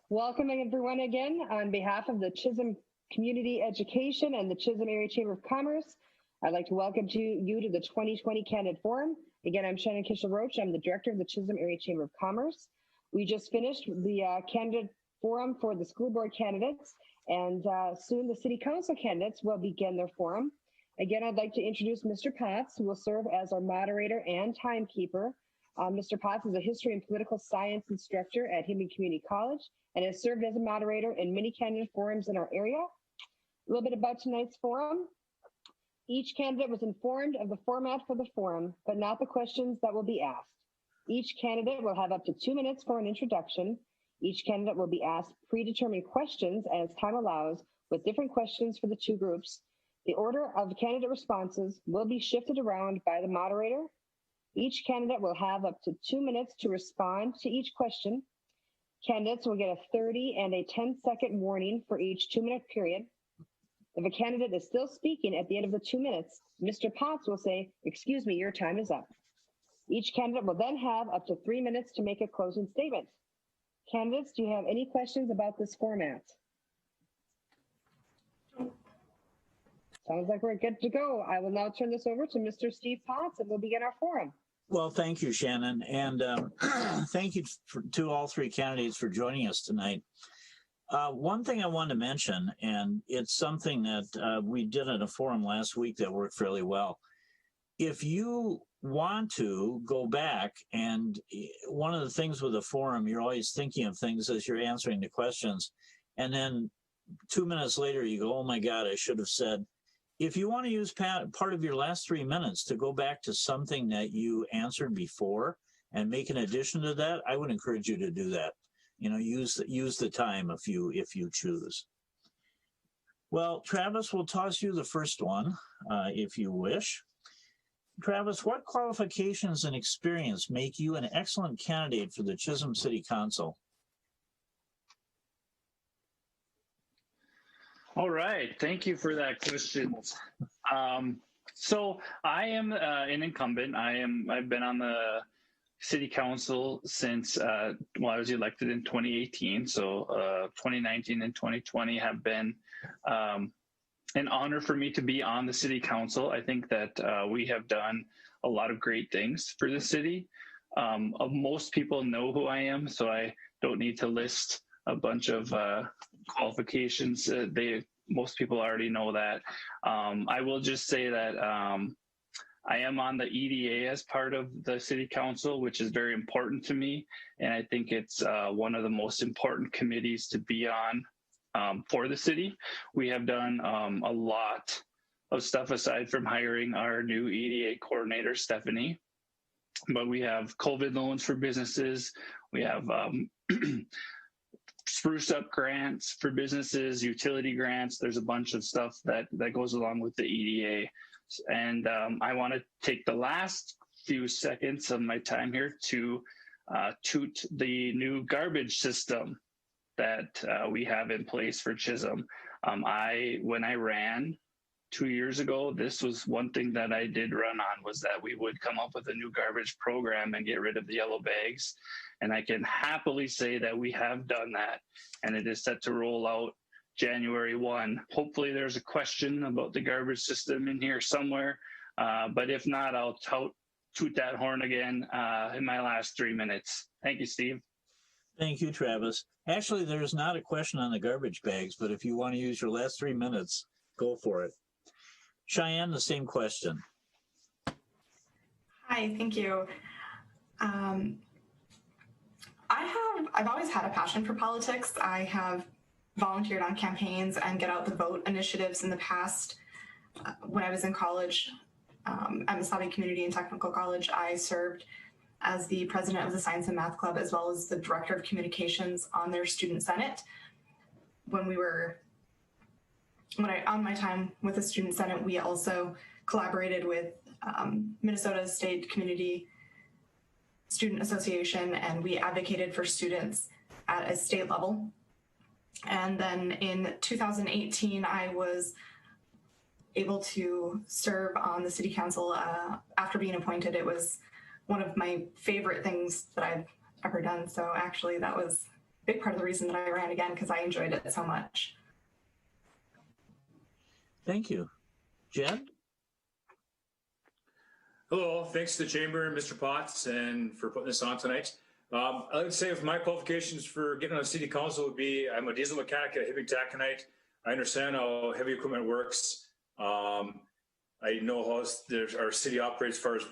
Welcoming everyone again on behalf of the Chisholm Community Education and the Chisholm Area Chamber of Commerce. I'd like to welcome you to the 2020 Candidate Forum. Again, I'm Shannon Kishel-Roach. I'm the director of the Chisholm Area Chamber of Commerce. We just finished the candidate forum for the school board candidates, and soon the city council candidates will begin their forum. Again, I'd like to introduce Mr. Potts, who will serve as our moderator and timekeeper. Mr. Potts is a history and political science instructor at Hindman Community College and has served as a moderator in many candidate forums in our area. A little bit about tonight's forum. Each candidate was informed of the format for the forum, but not the questions that will be asked. Each candidate will have up to 2 minutes for an introduction. Each candidate will be asked predetermined questions as time allows, with different questions for the two groups. The order of candidate responses will be shifted around by the moderator. Each candidate will have up to 2 minutes to respond to each question. Candidates will get a 30 and a 10-second warning for each 2-minute period. If a candidate is still speaking at the end of the 2 minutes, Mr. Potts will say, "Excuse me, your time is up." Each candidate will then have up to 3 minutes to make a closing statement. Candidates, do you have any questions about this format? Sounds like we're good to go. I will now turn this over to Mr. Steve Potts and we'll begin our forum. Well, thank you, Shannon. And thank you to all three candidates for joining us tonight. One thing I want to mention, and it's something that we did at a forum last week that worked fairly well. If you want to go back, and one of the things with a forum, you're always thinking of things as you're answering the questions. And then 2 minutes later, you go, oh my God, I should have said. If you want to use part of your last 3 minutes to go back to something that you answered before and make an addition to that, I would encourage you to do that. You know, use the time if you choose. Well, Travis, we'll toss you the first one, if you wish. Travis, what qualifications and experience make you an excellent candidate for the Chisholm City Council? All right, thank you for that question. So I am an incumbent. I've been on the city council since I was elected in 2018. So 2019 and 2020 have been an honor for me to be on the city council. I think that we have done a lot of great things for the city. Most people know who I am, so I don't need to list a bunch of qualifications. Most people already know that. I will just say that I am on the EDA as part of the city council, which is very important to me. And I think it's one of the most important committees to be on for the city. We have done a lot of stuff aside from hiring our new EDA coordinator, Stephanie. But we have COVID loans for businesses. We have spruce up grants for businesses, utility grants. There's a bunch of stuff that goes along with the EDA. And I want to take the last few seconds of my time here to toot the new garbage system that we have in place for Chisholm. When I ran 2 years ago, this was one thing that I did run on, was that we would come up with a new garbage program and get rid of the yellow bags. And I can happily say that we have done that, and it is set to roll out January 1. Hopefully there's a question about the garbage system in here somewhere, but if not, I'll toot that horn again in my last 3 minutes. Thank you, Steve. Thank you, Travis. Actually, there's not a question on the garbage bags, but if you want to use your last 3 minutes, go for it. Cheyenne, the same question. Hi, thank you. I've always had a passion for politics. I have volunteered on campaigns and Get Out the Vote initiatives in the past. When I was in college, at Mesabi Community and Technical College, I served as the president of the Science and Math Club, as well as the director of communications on their student senate. On my time with the student senate, we also collaborated with Minnesota State Community Student Association, and we advocated for students at a state level. And then in 2018, I was able to serve on the city council after being appointed. It was one of my favorite things that I've ever done. So actually that was big part of the reason that I ran again, because I enjoyed it so much. Thank you. Jed? Hello, thanks to the Chamber and Mr. Potts and for putting this on tonight. I would say if my qualifications for getting on the city council would be, I'm a diesel mechanic at Hibbing Taconite. I understand how heavy equipment works. I know how our city operates as far as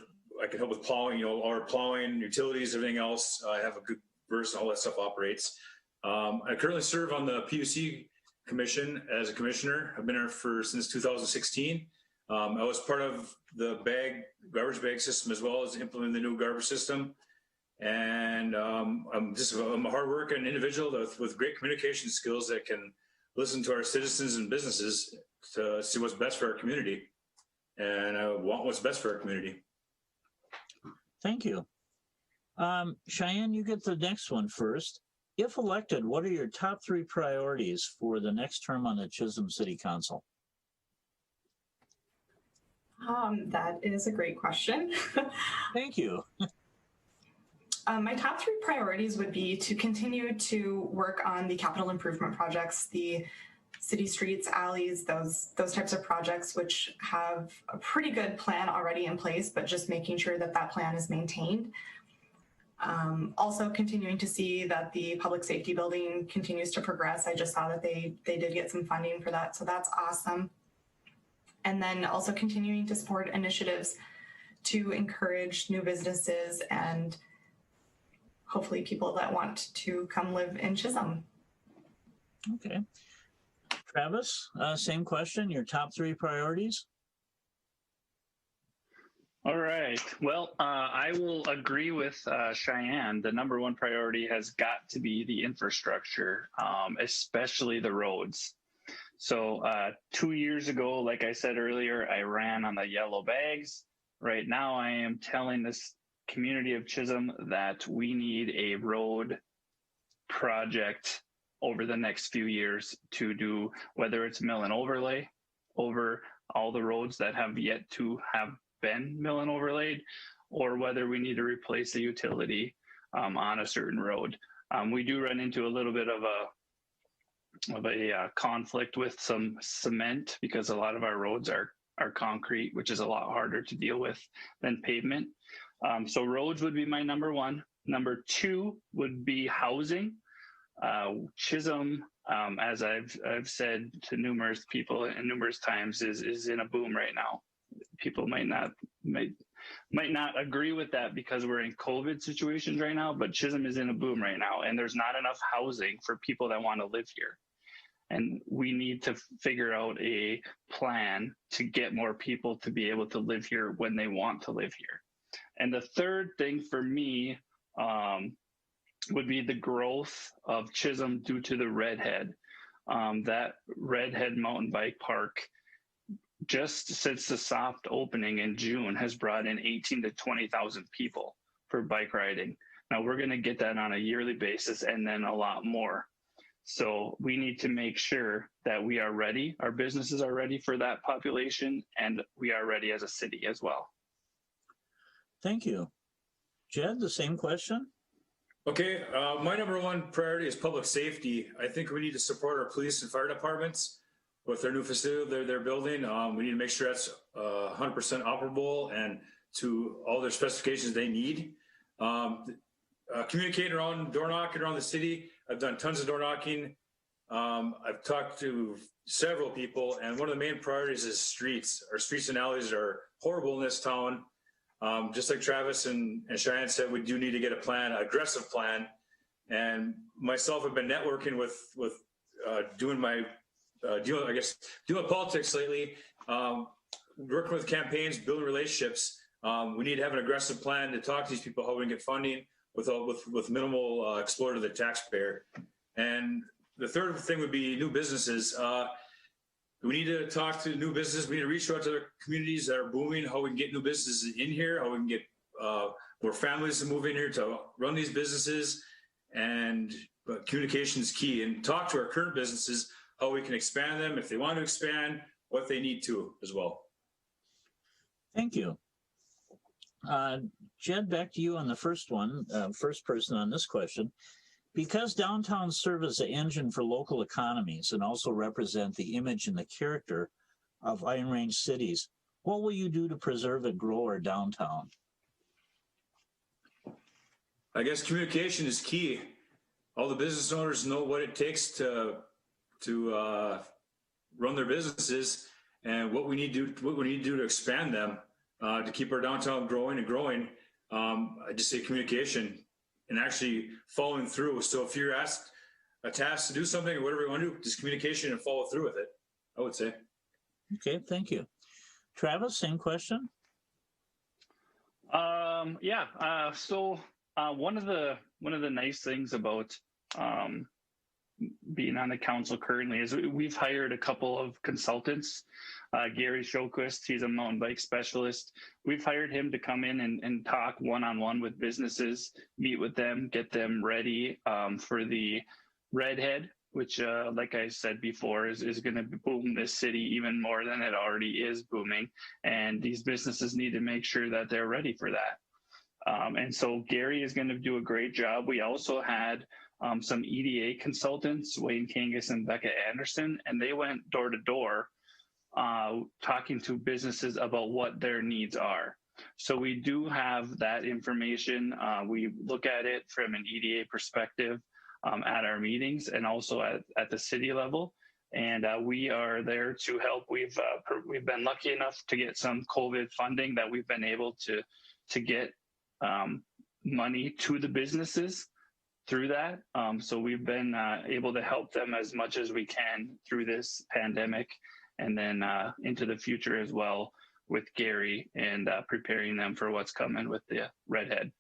I can help with plowing, our plowing, utilities, everything else. I have a good verse on how that stuff operates. I currently serve on the PUC Commission as a commissioner. I've been there since 2016. I was part of the garbage bag system as well as implementing the new garbage system. And I'm a hardworking individual with great communication skills that can listen to our citizens and businesses to see what's best for our community. And I want what's best for our community. Thank you. Cheyenne, you get the next one first. If elected, what are your top 3 priorities for the next term on the Chisholm City Council? That is a great question. Thank you. My top 3 priorities would be to continue to work on the capital improvement projects, the city streets, alleys, those types of projects, which have a pretty good plan already in place, but just making sure that that plan is maintained. Also continuing to see that the public safety building continues to progress. I just saw that they did get some funding for that, so that's awesome. And then also continuing to support initiatives to encourage new businesses and hopefully people that want to come live in Chisholm. Okay. Travis, same question, your top 3 priorities? All right. Well, I will agree with Cheyenne. The number 1 priority has got to be the infrastructure, especially the roads. So 2 years ago, like I said earlier, I ran on the yellow bags. Right now, I am telling this community of Chisholm that we need a road project over the next few years to do, whether it's mill and overlay over all the roads that have yet to have been mill and overlaid, or whether we need to replace the utility on a certain road. We do run into a little bit of a conflict with some cement because a lot of our roads are concrete, which is a lot harder to deal with than pavement. So roads would be my number 1. Number 2 would be housing. Chisholm, as I've said to numerous people and numerous times, is in a boom right now. People might not agree with that because we're in COVID situations right now, but Chisholm is in a boom right now, and there's not enough housing for people that want to live here. And we need to figure out a plan to get more people to be able to live here when they want to live here. And the third thing for me would be the growth of Chisholm due to the Redhead. That Redhead mountain bike park, just since the soft opening in June, has brought in 18 to 20,000 people for bike riding. Now we're going to get that on a yearly basis and then a lot more. So we need to make sure that we are ready, our businesses are ready for that population, and we are ready as a city as well. Thank you. Jed, the same question? Okay, my number 1 priority is public safety. I think we need to support our police and fire departments with their new facility they're building. We need to make sure that's 100% operable and to all their specifications they need. Communicating around, door knocking around the city. I've done tons of door knocking. I've talked to several people, and one of the main priorities is streets. Our streets and alleys are horrible in this town. Just like Travis and Cheyenne said, we do need to get a plan, an aggressive plan. And myself have been networking with doing politics lately, working with campaigns, building relationships. We need to have an aggressive plan to talk to these people, how we can get funding with minimal exposure to the taxpayer. And the third thing would be new businesses. We need to talk to new businesses. We need to reach out to the communities that are booming, how we can get new businesses in here, how we can get more families to move in here to run these businesses. And communication is key. And talk to our current businesses, how we can expand them, if they want to expand, what they need to as well. Thank you. Jed, back to you on the first one, first person on this question. Because downtowns serve as the engine for local economies and also represent the image and the character of Iron Range cities, what will you do to preserve and grow our downtown? I guess communication is key. All the business owners know what it takes to run their businesses and what we need to do to expand them to keep our downtown growing and growing. I just say communication and actually following through. So if you're asked a task to do something or whatever you want to do, just communication and follow through with it, I would say. Okay, thank you. Travis, same question? So one of the nice things about being on the council currently is we've hired a couple of consultants. Gary Showquist, he's a mountain bike specialist. We've hired him to come in and talk one-on-one with businesses, meet with them, get them ready for the Redhead, which, like I said before, is going to boom this city even more than it already is booming. And these businesses need to make sure that they're ready for that. And so Gary is going to do a great job. We also had some EDA consultants, Wayne Kangas and Becca Anderson, and they went door to door talking to businesses about what their needs are. So we do have that information. We look at it from an EDA perspective at our meetings and also at the city level. And we are there to help. We've been lucky enough to get some COVID funding that we've been able to get money to the businesses through that. So we've been able to help them as much as we can through this pandemic and then into the future as well with Gary and preparing them for what's coming with the Redhead.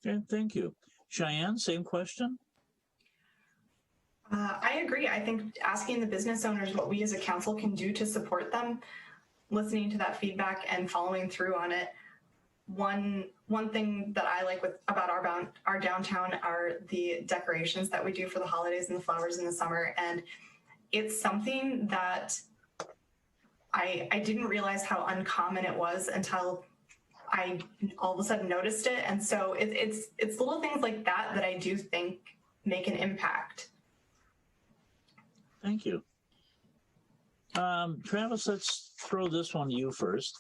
Okay, thank you. Cheyenne, same question? I agree. I think asking the business owners what we as a council can do to support them, listening to that feedback and following through on it. One thing that I like about our downtown are the decorations that we do for the holidays and the flowers in the summer. And it's something that I didn't realize how uncommon it was until I all of a sudden noticed it. And so it's little things like that I do think make an impact. Thank you. Travis, let's throw this one to you first.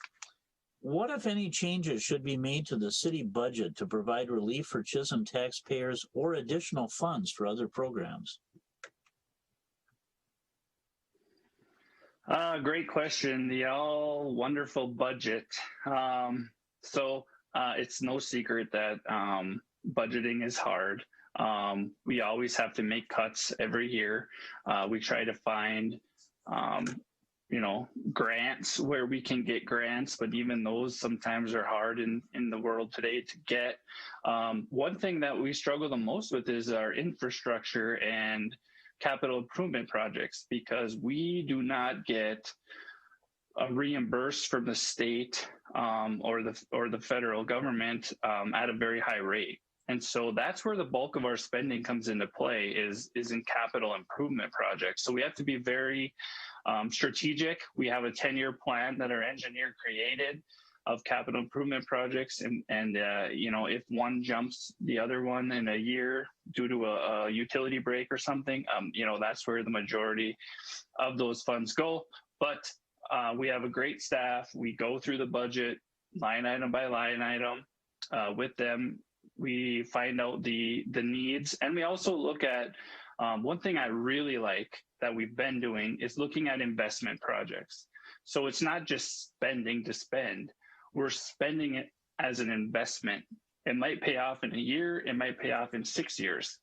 What, if any, changes should be made to the city budget to provide relief for Chisholm taxpayers or additional funds for other programs? Great question. The all wonderful budget. So it's no secret that budgeting is hard. We always have to make cuts every year. We try to find grants where we can get grants, but even those sometimes are hard in the world today to get. One thing that we struggle the most with is our infrastructure and capital improvement projects, because we do not get reimbursed from the state or the federal government at a very high rate. And so that's where the bulk of our spending comes into play is in capital improvement projects. So we have to be very strategic. We have a 10-year plan that our engineer created of capital improvement projects. And if one jumps the other one in a year due to a utility break or something, that's where the majority of those funds go. But we have a great staff. We go through the budget line item by line item with them. We find out the needs, and we also look at one thing I really like that we've been doing is looking at investment projects. So it's not just spending to spend. We're spending it as an investment. It might pay off in a year. It might pay off in 6 years.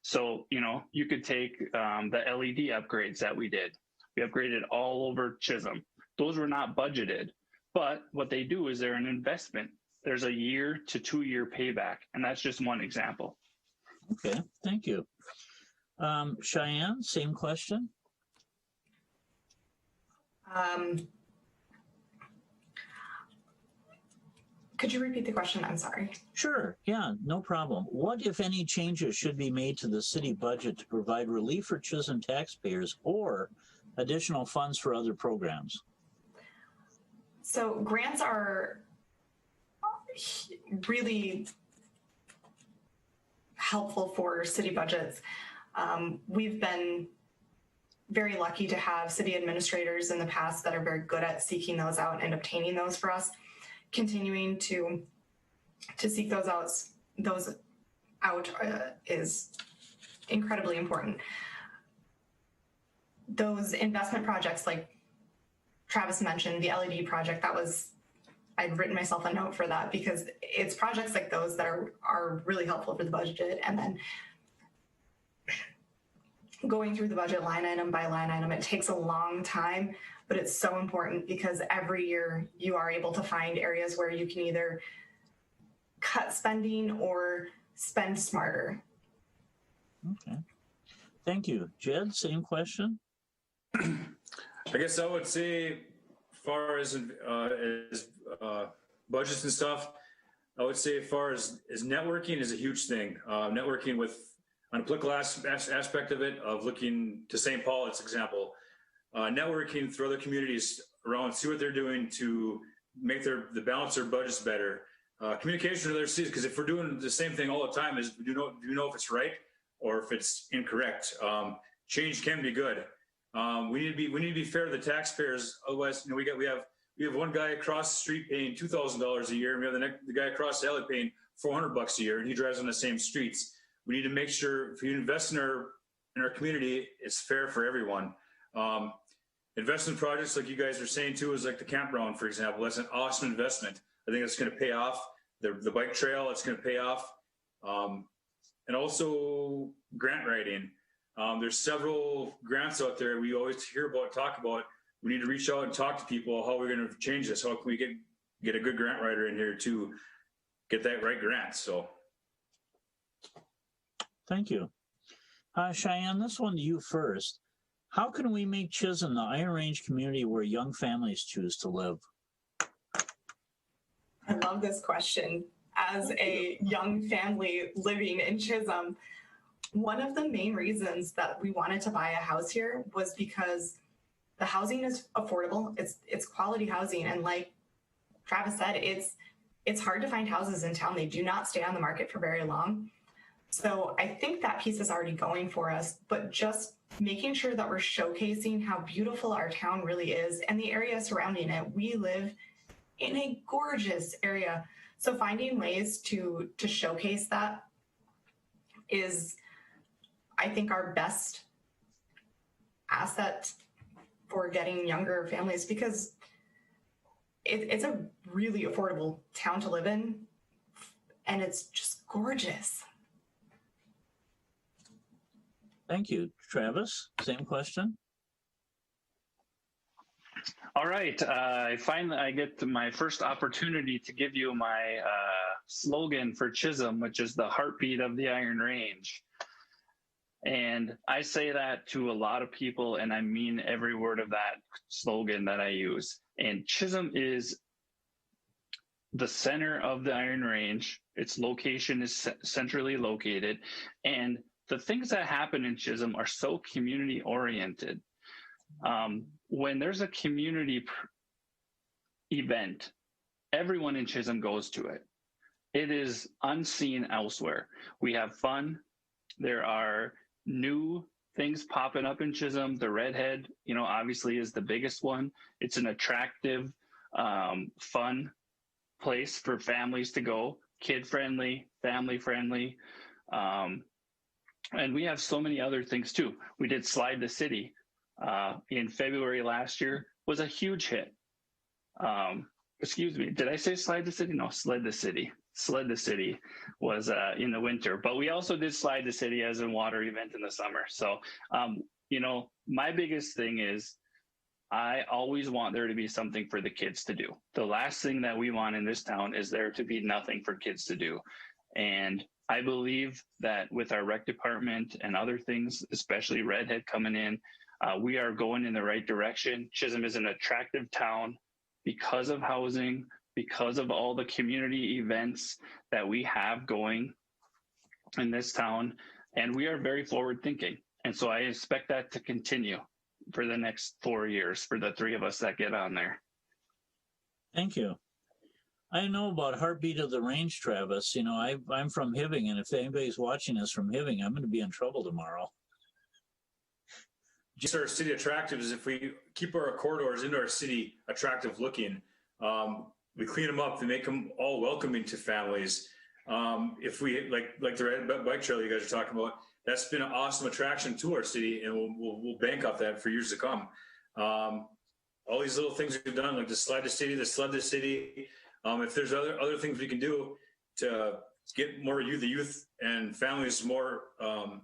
So, you could take the LED upgrades that we did. We upgraded all over Chisholm. Those were not budgeted, but what they do is they're an investment. There's a 1 to 2 year payback, and that's just one example. Okay, thank you. Cheyenne, same question. Could you repeat the question? I'm sorry. Sure, yeah, no problem. What, if any, changes should be made to the city budget to provide relief for Chisholm taxpayers or additional funds for other programs? So grants are really helpful for city budgets. We've been very lucky to have city administrators in the past that are very good at seeking those out and obtaining those for us. Continuing to seek those out is incredibly important. Those investment projects like Travis mentioned, the LED project, I'd written myself a note for that because it's projects like those that are really helpful for the budget. And then going through the budget line item by line item, it takes a long time, but it's so important because every year you are able to find areas where you can either cut spending or spend smarter. Okay. Thank you. Jed, same question? I guess I would say, as far as budgets and stuff, I would say as far as networking is a huge thing. Networking with an applicable aspect of it, of looking to St. Paul, as example, networking through other communities around, see what they're doing to make the balance their budgets better. Communication with other cities, because if we're doing the same thing all the time, do you know if it's right or if it's incorrect? Change can be good. We need to be fair to the taxpayers. Otherwise, we have one guy across the street paying $2,000 a year, and we have the guy across the alley paying $400 a year, and he drives on the same streets. We need to make sure if you invest in our community, it's fair for everyone. Investment projects, like you guys are saying too, is like the campground, for example. That's an awesome investment. I think it's going to pay off. The bike trail, it's going to pay off. And also grant writing. There's several grants out there we always talk about. We need to reach out and talk to people how we're going to change this. How can we get a good grant writer in here to get that right grant? So. Thank you. Cheyenne, this one to you first. How can we make Chisholm the Iron Range community where young families choose to live? I love this question. As a young family living in Chisholm, one of the main reasons that we wanted to buy a house here was because the housing is affordable. It's quality housing. And like Travis said, it's hard to find houses in town. They do not stay on the market for very long. So I think that piece is already going for us, but just making sure that we're showcasing how beautiful our town really is and the area surrounding it. We live in a gorgeous area. So finding ways to showcase that is, I think, our best asset for getting younger families, because it's a really affordable town to live in and it's just gorgeous. Thank you. Travis, same question. All right. I get my first opportunity to give you my slogan for Chisholm, which is the heartbeat of the Iron Range. And I say that to a lot of people, and I mean every word of that slogan that I use. And Chisholm is the center of the Iron Range. Its location is centrally located. And the things that happen in Chisholm are so community oriented. When there's a community event, everyone in Chisholm goes to it. It is unseen elsewhere. We have fun. There are new things popping up in Chisholm. The Redhead, obviously is the biggest one. It's an attractive, fun place for families to go, kid-friendly, family-friendly. And we have so many other things too. We did Slide the City in February last year, was a huge hit. Excuse me, did I say Slide the City? No, Sled the City. Sled the City was in the winter, but we also did Slide the City as a water event in the summer. So, my biggest thing is I always want there to be something for the kids to do. The last thing that we want in this town is there to be nothing for kids to do. And I believe that with our rec department and other things, especially Redhead coming in, we are going in the right direction. Chisholm is an attractive town because of housing, because of all the community events that we have going in this town. And we are very forward thinking. And so I expect that to continue for the next 4 years for the three of us that get on there. Thank you. I know about Heartbeat of the Range, Travis. You know, I'm from Hibbing, and if anybody's watching us from Hibbing, I'm going to be in trouble tomorrow. Just our city attractive is if we keep our corridors into our city attractive looking, we clean them up and make them all welcoming to families. If we like the red bike trail you guys are talking about, that's been an awesome attraction to our city, and we'll bank off that for years to come. All these little things we've done, like the sled the city. If there's other things we can do to get more the youth and families more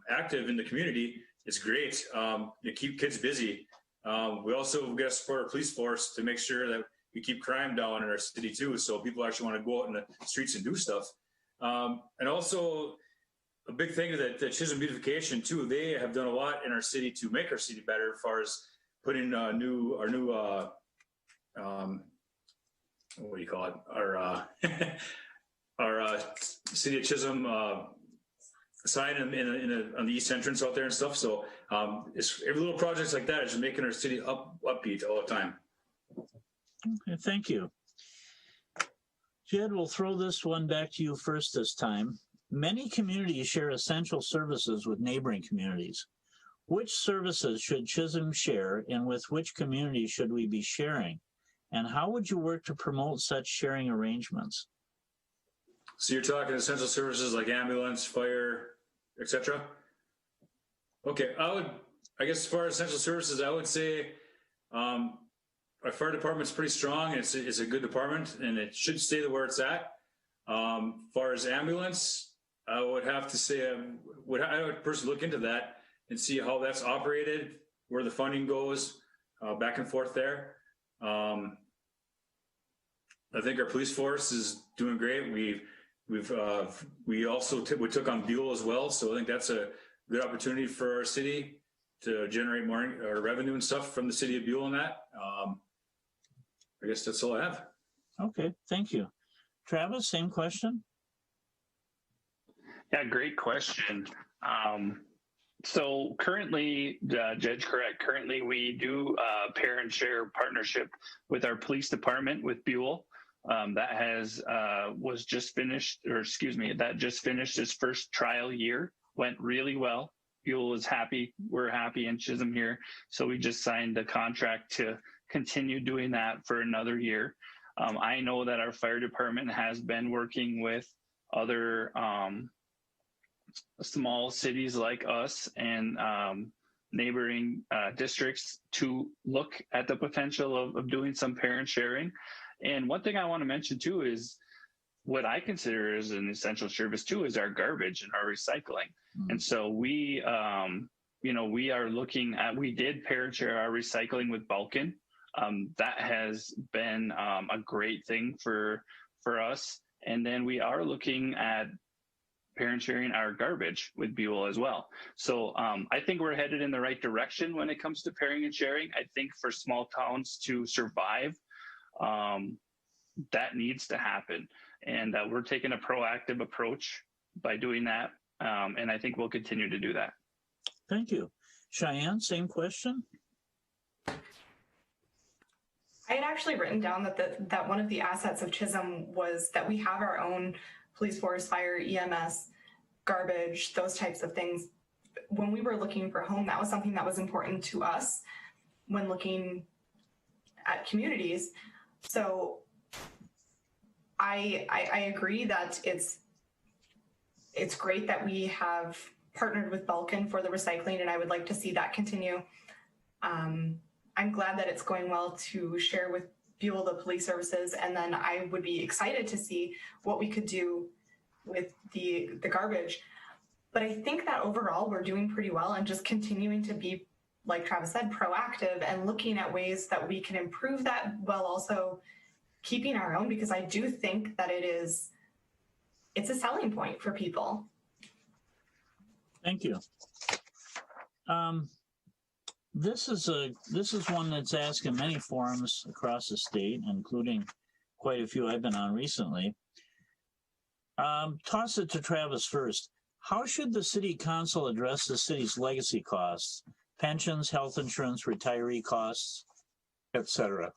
active in the community, it's great. To keep kids busy. We also got to support our police force to make sure that we keep crime down in our city too, so people actually want to go out in the streets and do stuff. And also a big thing that Chisholm Beautification too, they have done a lot in our city to make our city better as far as putting our new what do you call it? Our City of Chisholm sign on the east entrance out there and stuff. So it's every little projects like that is just making our city upbeat all the time. Okay, thank you. Jed, we'll throw this one back to you first this time. Many communities share essential services with neighboring communities. Which services should Chisholm share, and with which communities should we be sharing? And how would you work to promote such sharing arrangements? So you're talking essential services like ambulance, fire, etc. Okay, I guess as far as essential services, I would say our fire department's pretty strong. It's a good department, and it should stay where it's at. As far as ambulance, I would have to say I would personally look into that and see how that's operated, where the funding goes, back and forth there. I think our police force is doing great. We also took on Buell as well, so I think that's a good opportunity for our city to generate more revenue and stuff from the city of Buell and that. I guess that's all I have. Okay, thank you. Travis, same question? Yeah, great question. So currently, Judge, correct. Currently, we do parent share partnership with our police department with Buell. That just finished its first trial year. Went really well. Buell is happy. We're happy in Chisholm here. So we just signed a contract to continue doing that for another year. I know that our fire department has been working with other small cities like us and neighboring districts to look at the potential of doing some parent sharing. And one thing I want to mention too is what I consider as an essential service too is our garbage and our recycling. Mm-hmm. And so we are looking at, we did parent share our recycling with Balkan. That has been a great thing for us. And then we are looking at parent sharing our garbage with Buell as well. So I think we're headed in the right direction when it comes to pairing and sharing. I think for small towns to survive, that needs to happen. And we're taking a proactive approach by doing that. And I think we'll continue to do that. Thank you. Cheyenne, same question? I had actually written down that one of the assets of Chisholm was that we have our own police force, fire, EMS, garbage, those types of things. When we were looking for a home, that was something that was important to us when looking at communities. So I agree that it's great that we have partnered with Balkan for the recycling, and I would like to see that continue. I'm glad that it's going well to share with Buell the police services, and then I would be excited to see what we could do with the garbage. But I think that overall we're doing pretty well and just continuing to be, like Travis said, proactive and looking at ways that we can improve that while also keeping our own, because I do think that it's a selling point for people. Thank you. This is one that's asked in many forums across the state, including quite a few I've been on recently. Toss it to Travis first. How should the city council address the city's legacy costs, pensions, health insurance, retiree costs, etc.?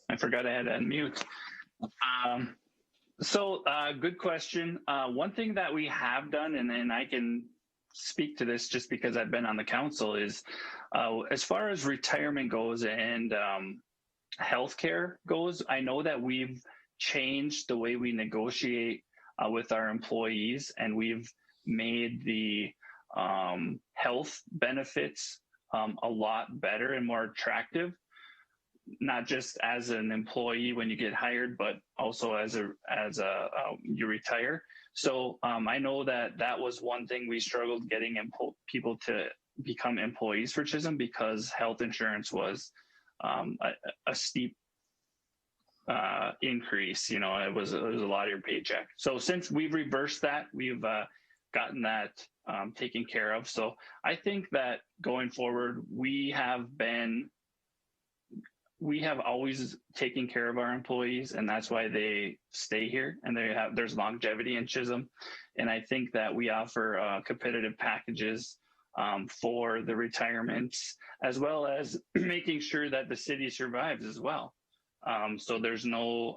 I forgot I had to unmute. Good question. One thing that we have done, and I can speak to this just because I've been on the council, is as far as retirement goes and healthcare goes, I know that we've changed the way we negotiate with our employees, and we've made the health benefits a lot better and more attractive, not just as an employee when you get hired, but also as you retire. So I know that was one thing we struggled getting people to become employees for Chisholm, because health insurance was a steep increase. You know, it was a lot of your paycheck. So since we've reversed that, we've gotten that taken care of. So I think that going forward, we have always taken care of our employees, and that's why they stay here, and there's longevity in Chisholm. And I think that we offer competitive packages for the retirements, as well as making sure that the city survives as well. So there's no,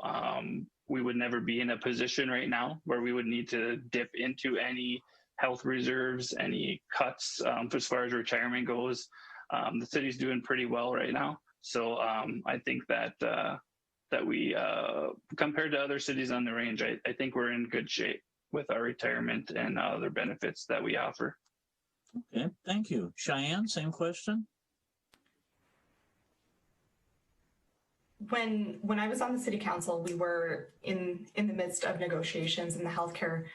we would never be in a position right now where we would need to dip into any health reserves, any cuts as far as retirement goes. The city's doing pretty well right now. So I think that we, compared to other cities on the range, I think we're in good shape with our retirement and other benefits that we offer. Okay, thank you. Cheyenne, same question. When I was on the city council, we were in the midst of negotiations, and the healthcare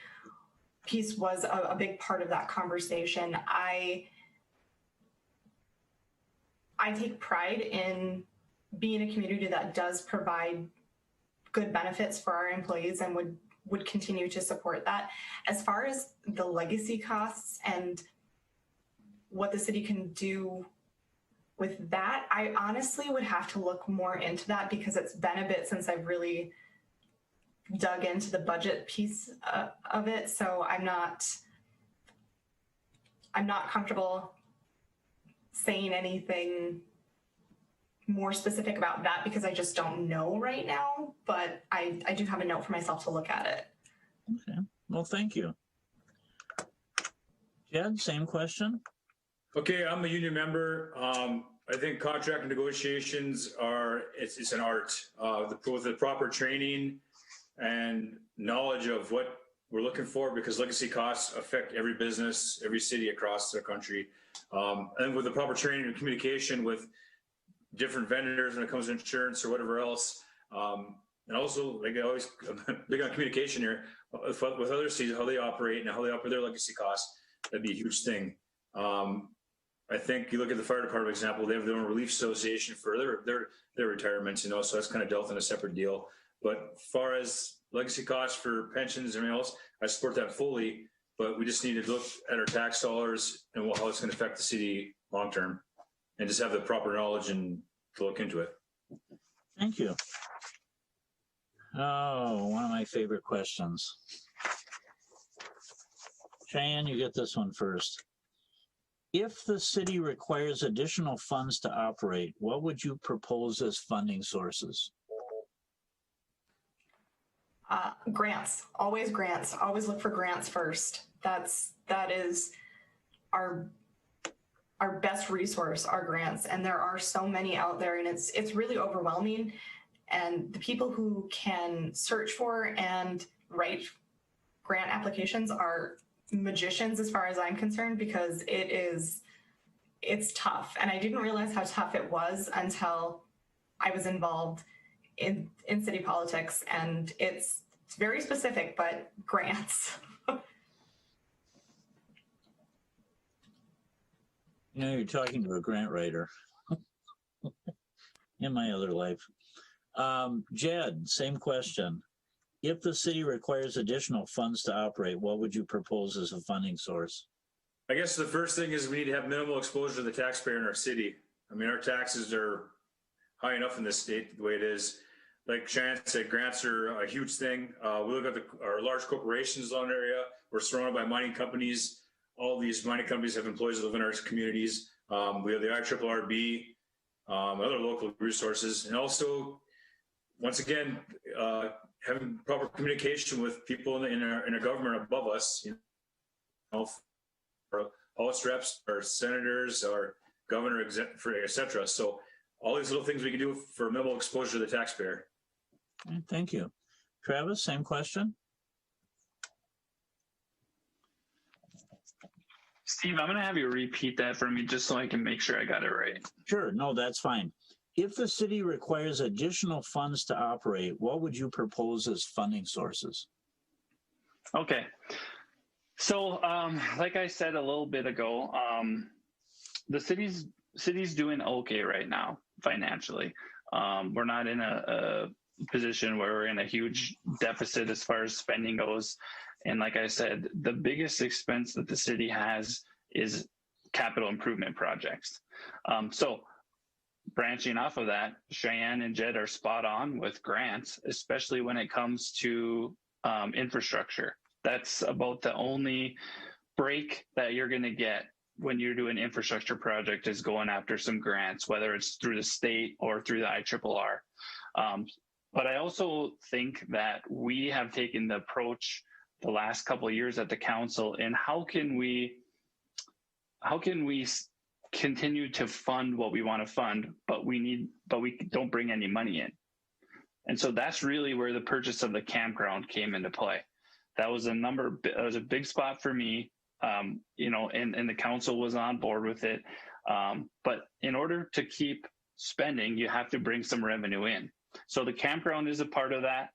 piece was a big part of that conversation. I take pride in being a community that does provide good benefits for our employees, and would continue to support that. As far as the legacy costs and what the city can do with that, I honestly would have to look more into that, because it's been a bit since I've really dug into the budget piece of it. So I'm not comfortable saying anything more specific about that, because I just don't know right now, but I do have a note for myself to look at it. Okay, well, thank you. Jed, same question. Okay, I'm a union member. I think contract negotiations it's an art. With the proper training and knowledge of what we're looking for, because legacy costs affect every business, every city across the country. And with the proper training and communication with different vendors when it comes to insurance or whatever else. And also, like I always, big on communication here with other cities, how they operate and how they operate their legacy costs. That'd be a huge thing. I think you look at the fire department example, they have their own relief association for their retirements, you know, so that's kind of dealt in a separate deal. But as far as legacy costs for pensions and everything else, I support that fully, but we just need to look at our tax dollars and how it's going to affect the city long term, and just have the proper knowledge and to look into it. Thank you. Oh, one of my favorite questions. Cheyenne, you get this one first. If the city requires additional funds to operate, what would you propose as funding sources? Grants, always look for grants first. That is our best resource, our grants. And there are so many out there, and it's really overwhelming. And the people who can search for and write grant applications are magicians as far as I'm concerned, because it's tough. And I didn't realize how tough it was until I was involved in city politics, and it's very specific, but grants. You know, you're talking to a grant writer in my other life. Jed, same question. If the city requires additional funds to operate, what would you propose as a funding source? I guess the first thing is we need to have minimal exposure to the taxpayer in our city. I mean, our taxes are high enough in this state the way it is. Like Cheyenne said, grants are a huge thing. We look at our large corporations in our area. We're surrounded by mining companies. All these mining companies have employees that live in our communities. We have the IRRB, other local resources, and also once again, having proper communication with people in our government above us, you know, for House reps or senators or governor, et cetera. So all these little things we can do for minimal exposure to the taxpayer. Thank you. Travis, same question. Steve, I'm going to have you repeat that for me just so I can make sure I got it right. Sure, no, that's fine. If the city requires additional funds to operate, what would you propose as funding sources? Okay. So, like I said a little bit ago, the city's doing okay right now financially. We're not in a position where we're in a huge deficit as far as spending goes. And like I said, the biggest expense that the city has is capital improvement projects. So branching off of that, Cheyenne and Jed are spot on with grants, especially when it comes to infrastructure. That's about the only break that you're going to get when you do an infrastructure project is going after some grants, whether it's through the state or through the IRRR. But I also think that we have taken the approach the last couple of years at the council, and how can we continue to fund what we want to fund, but we don't bring any money in. And so that's really where the purchase of the campground came into play. That was a big spot for me, and the council was on board with it. But in order to keep spending, you have to bring some revenue in. So the campground is a part of that.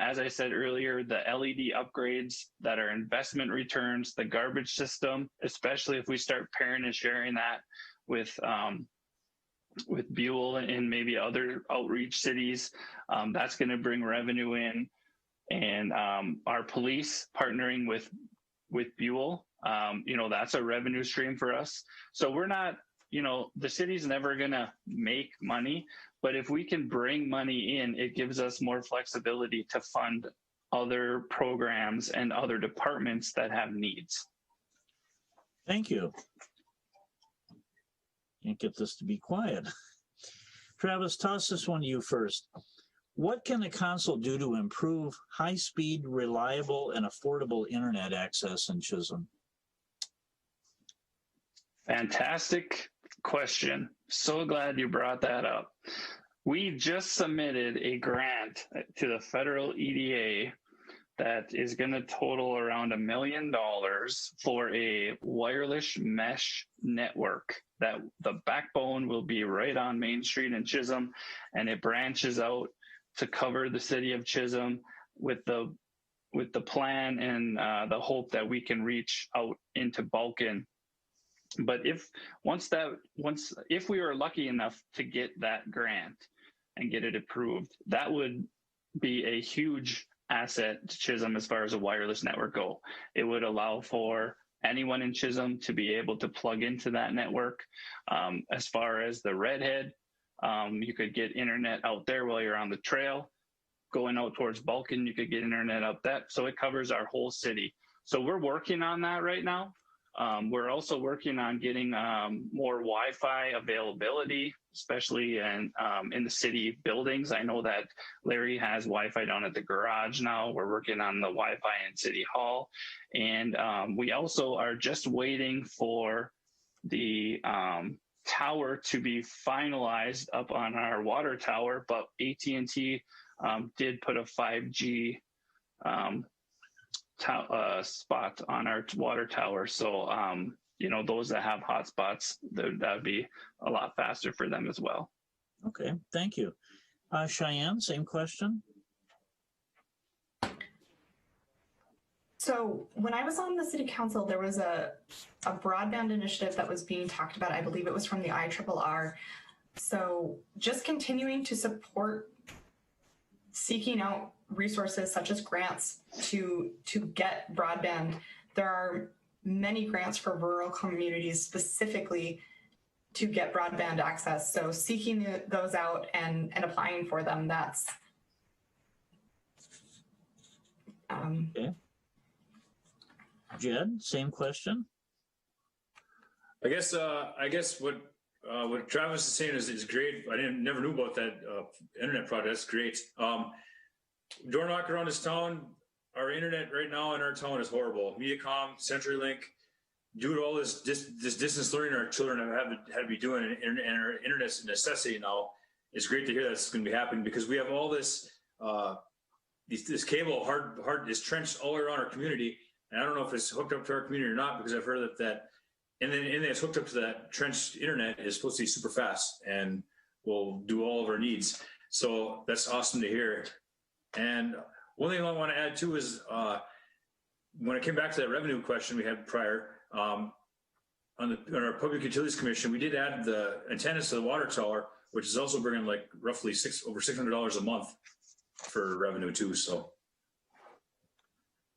As I said earlier, the LED upgrades that are investment returns, the garbage system, especially if we start pairing and sharing that with Buell and maybe other outreach cities, that's going to bring revenue in. And our police partnering with Buell, that's a revenue stream for us. So we're not, the city's never going to make money, but if we can bring money in, it gives us more flexibility to fund other programs and other departments that have needs. Thank you. Can't get this to be quiet. Travis, toss this one to you first. What can the council do to improve high-speed, reliable, and affordable internet access in Chisholm? Fantastic question. So glad you brought that up. We just submitted a grant to the federal EDA that is going to total around $1 million for a wireless mesh network that the backbone will be right on Main Street in Chisholm, and it branches out to cover the city of Chisholm with the plan and the hope that we can reach out into Balkan. But if we were lucky enough to get that grant and get it approved, that would be a huge asset to Chisholm as far as a wireless network go. It would allow for anyone in Chisholm to be able to plug into that network. As far as the Redhead, you could get internet out there while you're on the trail. Going out towards Balkan, you could get internet up that. So it covers our whole city. So we're working on that right now. We're also working on getting more Wi-Fi availability, especially in the city buildings. I know that Larry has Wi-Fi down at the garage now. We're working on the Wi-Fi in City Hall. And we also are just waiting for the tower to be finalized up on our water tower, but AT&T did put a 5G spot on our water tower. So, those that have hotspots, that would be a lot faster for them as well. Okay, thank you. Cheyenne, same question. So when I was on the city council, there was a broadband initiative that was being talked about. I believe it was from the IRRR. So just continuing to support seeking out resources such as grants to get broadband. There are many grants for rural communities specifically to get broadband access. So seeking those out and applying for them, that's okay. Jed, same question. I guess what What Travis is saying is great. I never knew about that internet project. That's great. Door knock around this town. Our internet right now in our town is horrible. MediaCom, CenturyLink, due to all this distance learning our children have had to be doing, and our internet's a necessity now. It's great to hear that's going to be happening because we have all this this cable is trenched all around our community, and I don't know if it's hooked up to our community or not because I've heard that and then it's hooked up to that trenched internet is supposed to be super fast and will do all of our needs. So that's awesome to hear. And one thing I want to add too is when it came back to that revenue question we had prior, on our Public Utilities Commission, we did add the antennas to the water tower, which is also bringing like roughly over $600 a month for revenue too. So,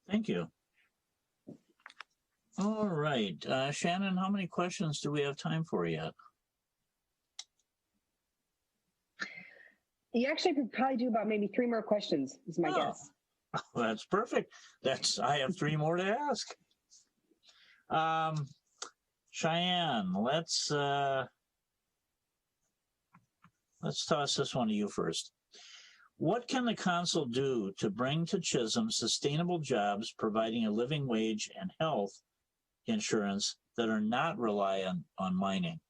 Thank you. All right, Shannon, how many questions do we have time for yet? You actually could probably do about maybe 3 more questions, is my guess. Well, that's perfect. I have 3 more to ask. Cheyenne, let's toss this one to you first. What can the council do to bring to Chisholm sustainable jobs providing a living wage and health insurance that are not reliant on mining?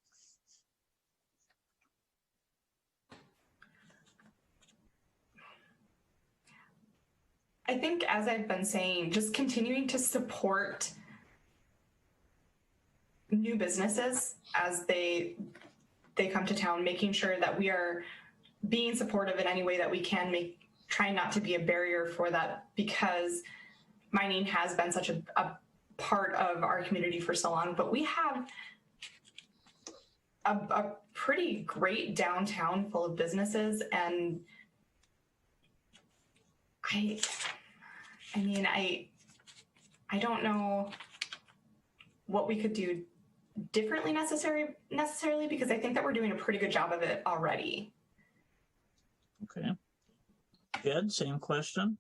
I think, as I've been saying, just continuing to support new businesses as they come to town, making sure that we are being supportive in any way that we can, trying not to be a barrier for that, because mining has been such a part of our community for so long. But we have a pretty great downtown full of businesses, and I don't know what we could do differently necessarily, because I think that we're doing a pretty good job of it already. Okay. Ed, same question.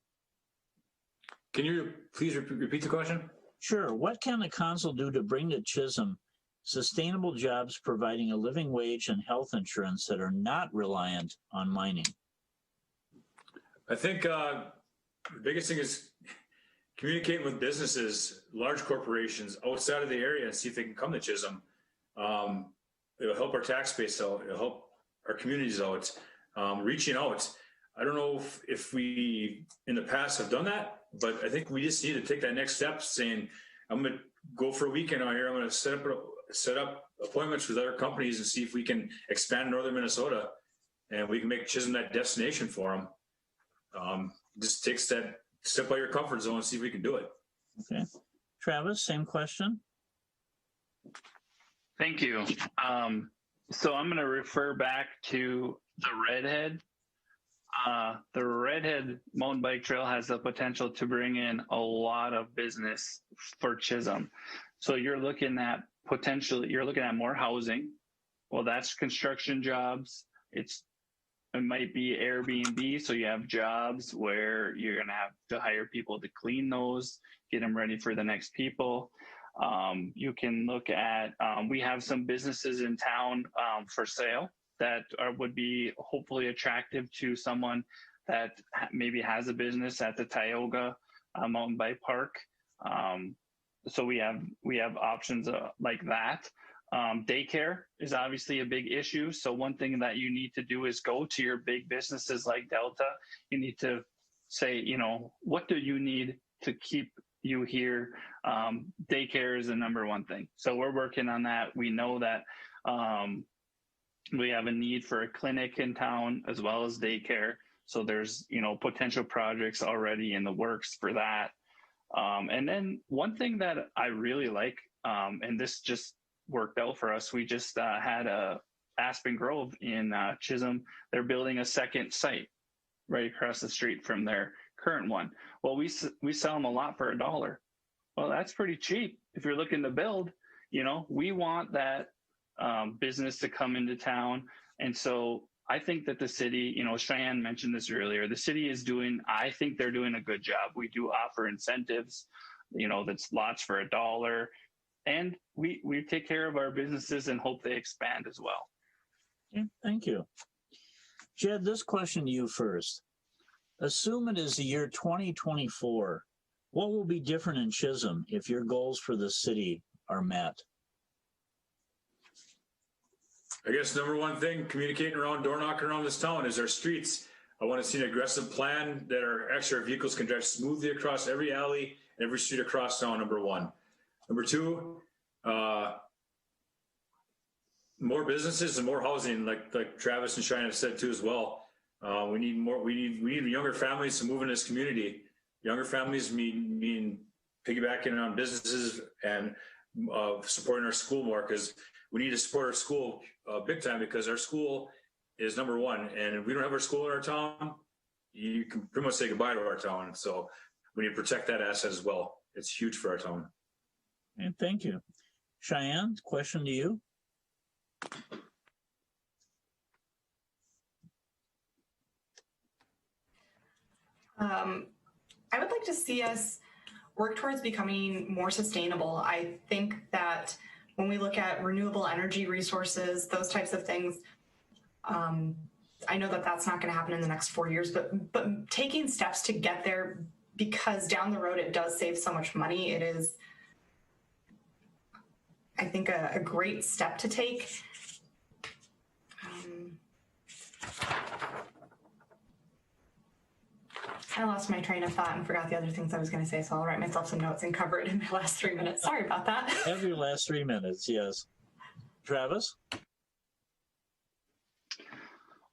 Can you please repeat the question? Sure. What can the council do to bring to Chisholm sustainable jobs providing a living wage and health insurance that are not reliant on mining? I think the biggest thing is communicating with businesses, large corporations outside of the area, and see if they can come to Chisholm. It'll help our tax base out. It'll help our communities out. Reaching out. I don't know if we in the past have done that, but I think we just need to take that next step, saying, I'm going to go for a weekend out here. I'm going to set up appointments with other companies and see if we can expand northern Minnesota, and we can make Chisholm that destination for them. Just take that step out of your comfort zone and see if we can do it. Okay. Travis, same question. Thank you. So I'm going to refer back to the Redhead. The Redhead mountain bike trail has the potential to bring in a lot of business for Chisholm. So you're looking at more housing. Well, that's construction jobs. It might be Airbnb. So you have jobs where you're going to have to hire people to clean those, get them ready for the next people. You can look at, we have some businesses in town for sale that would be hopefully attractive to someone that maybe has a business at the Tioga Mountain Bike Park. So we have options like that. Daycare is obviously a big issue. So one thing that you need to do is go to your big businesses like Delta. You need to say, what do you need to keep you here? Daycare is the number one thing. So we're working on that. We know that we have a need for a clinic in town as well as daycare. So there's, potential projects already in the works for that. And then one thing that I really like, and this just worked out for us, we just had a Aspen Grove in Chisholm. They're building a second site right across the street from their current one. Well, we sell them a lot for $1. Well, that's pretty cheap if you're looking to build. We want that business to come into town. And so I think that the city, Cheyenne mentioned this earlier, the city I think they're doing a good job. We do offer incentives, that's lots for $1. and we take care of our businesses and hope they expand as well. Okay, thank you. Jed, this question to you first. Assume it is the year 2024. What will be different in Chisholm if your goals for the city are met? I guess number one thing, communicating around, door knocking around this town is our streets. I want to see an aggressive plan that our extra vehicles can drive smoothly across every alley, every street across town, number one. Number two, more businesses and more housing, like Travis and Cheyenne said too as well. We need more. We need younger families to move in this community. Younger families mean piggybacking on businesses and supporting our school more, because we need to support our school big time, because our school is number one. And if we don't have our school in our town, you can pretty much say goodbye to our town. So we need to protect that asset as well. It's huge for our town. And thank you. Cheyenne, question to you. I would like to see us work towards becoming more sustainable. I think that when we look at renewable energy resources, those types of things, I know that that's not going to happen in the next 4 years, but taking steps to get there, because down the road it does save so much money. It is, I think, a great step to take. I lost my train of thought and forgot the other things I was going to say, so I'll write myself some notes and cover it in my last 3 minutes. Sorry about that. Have your last 3 minutes, yes. Travis?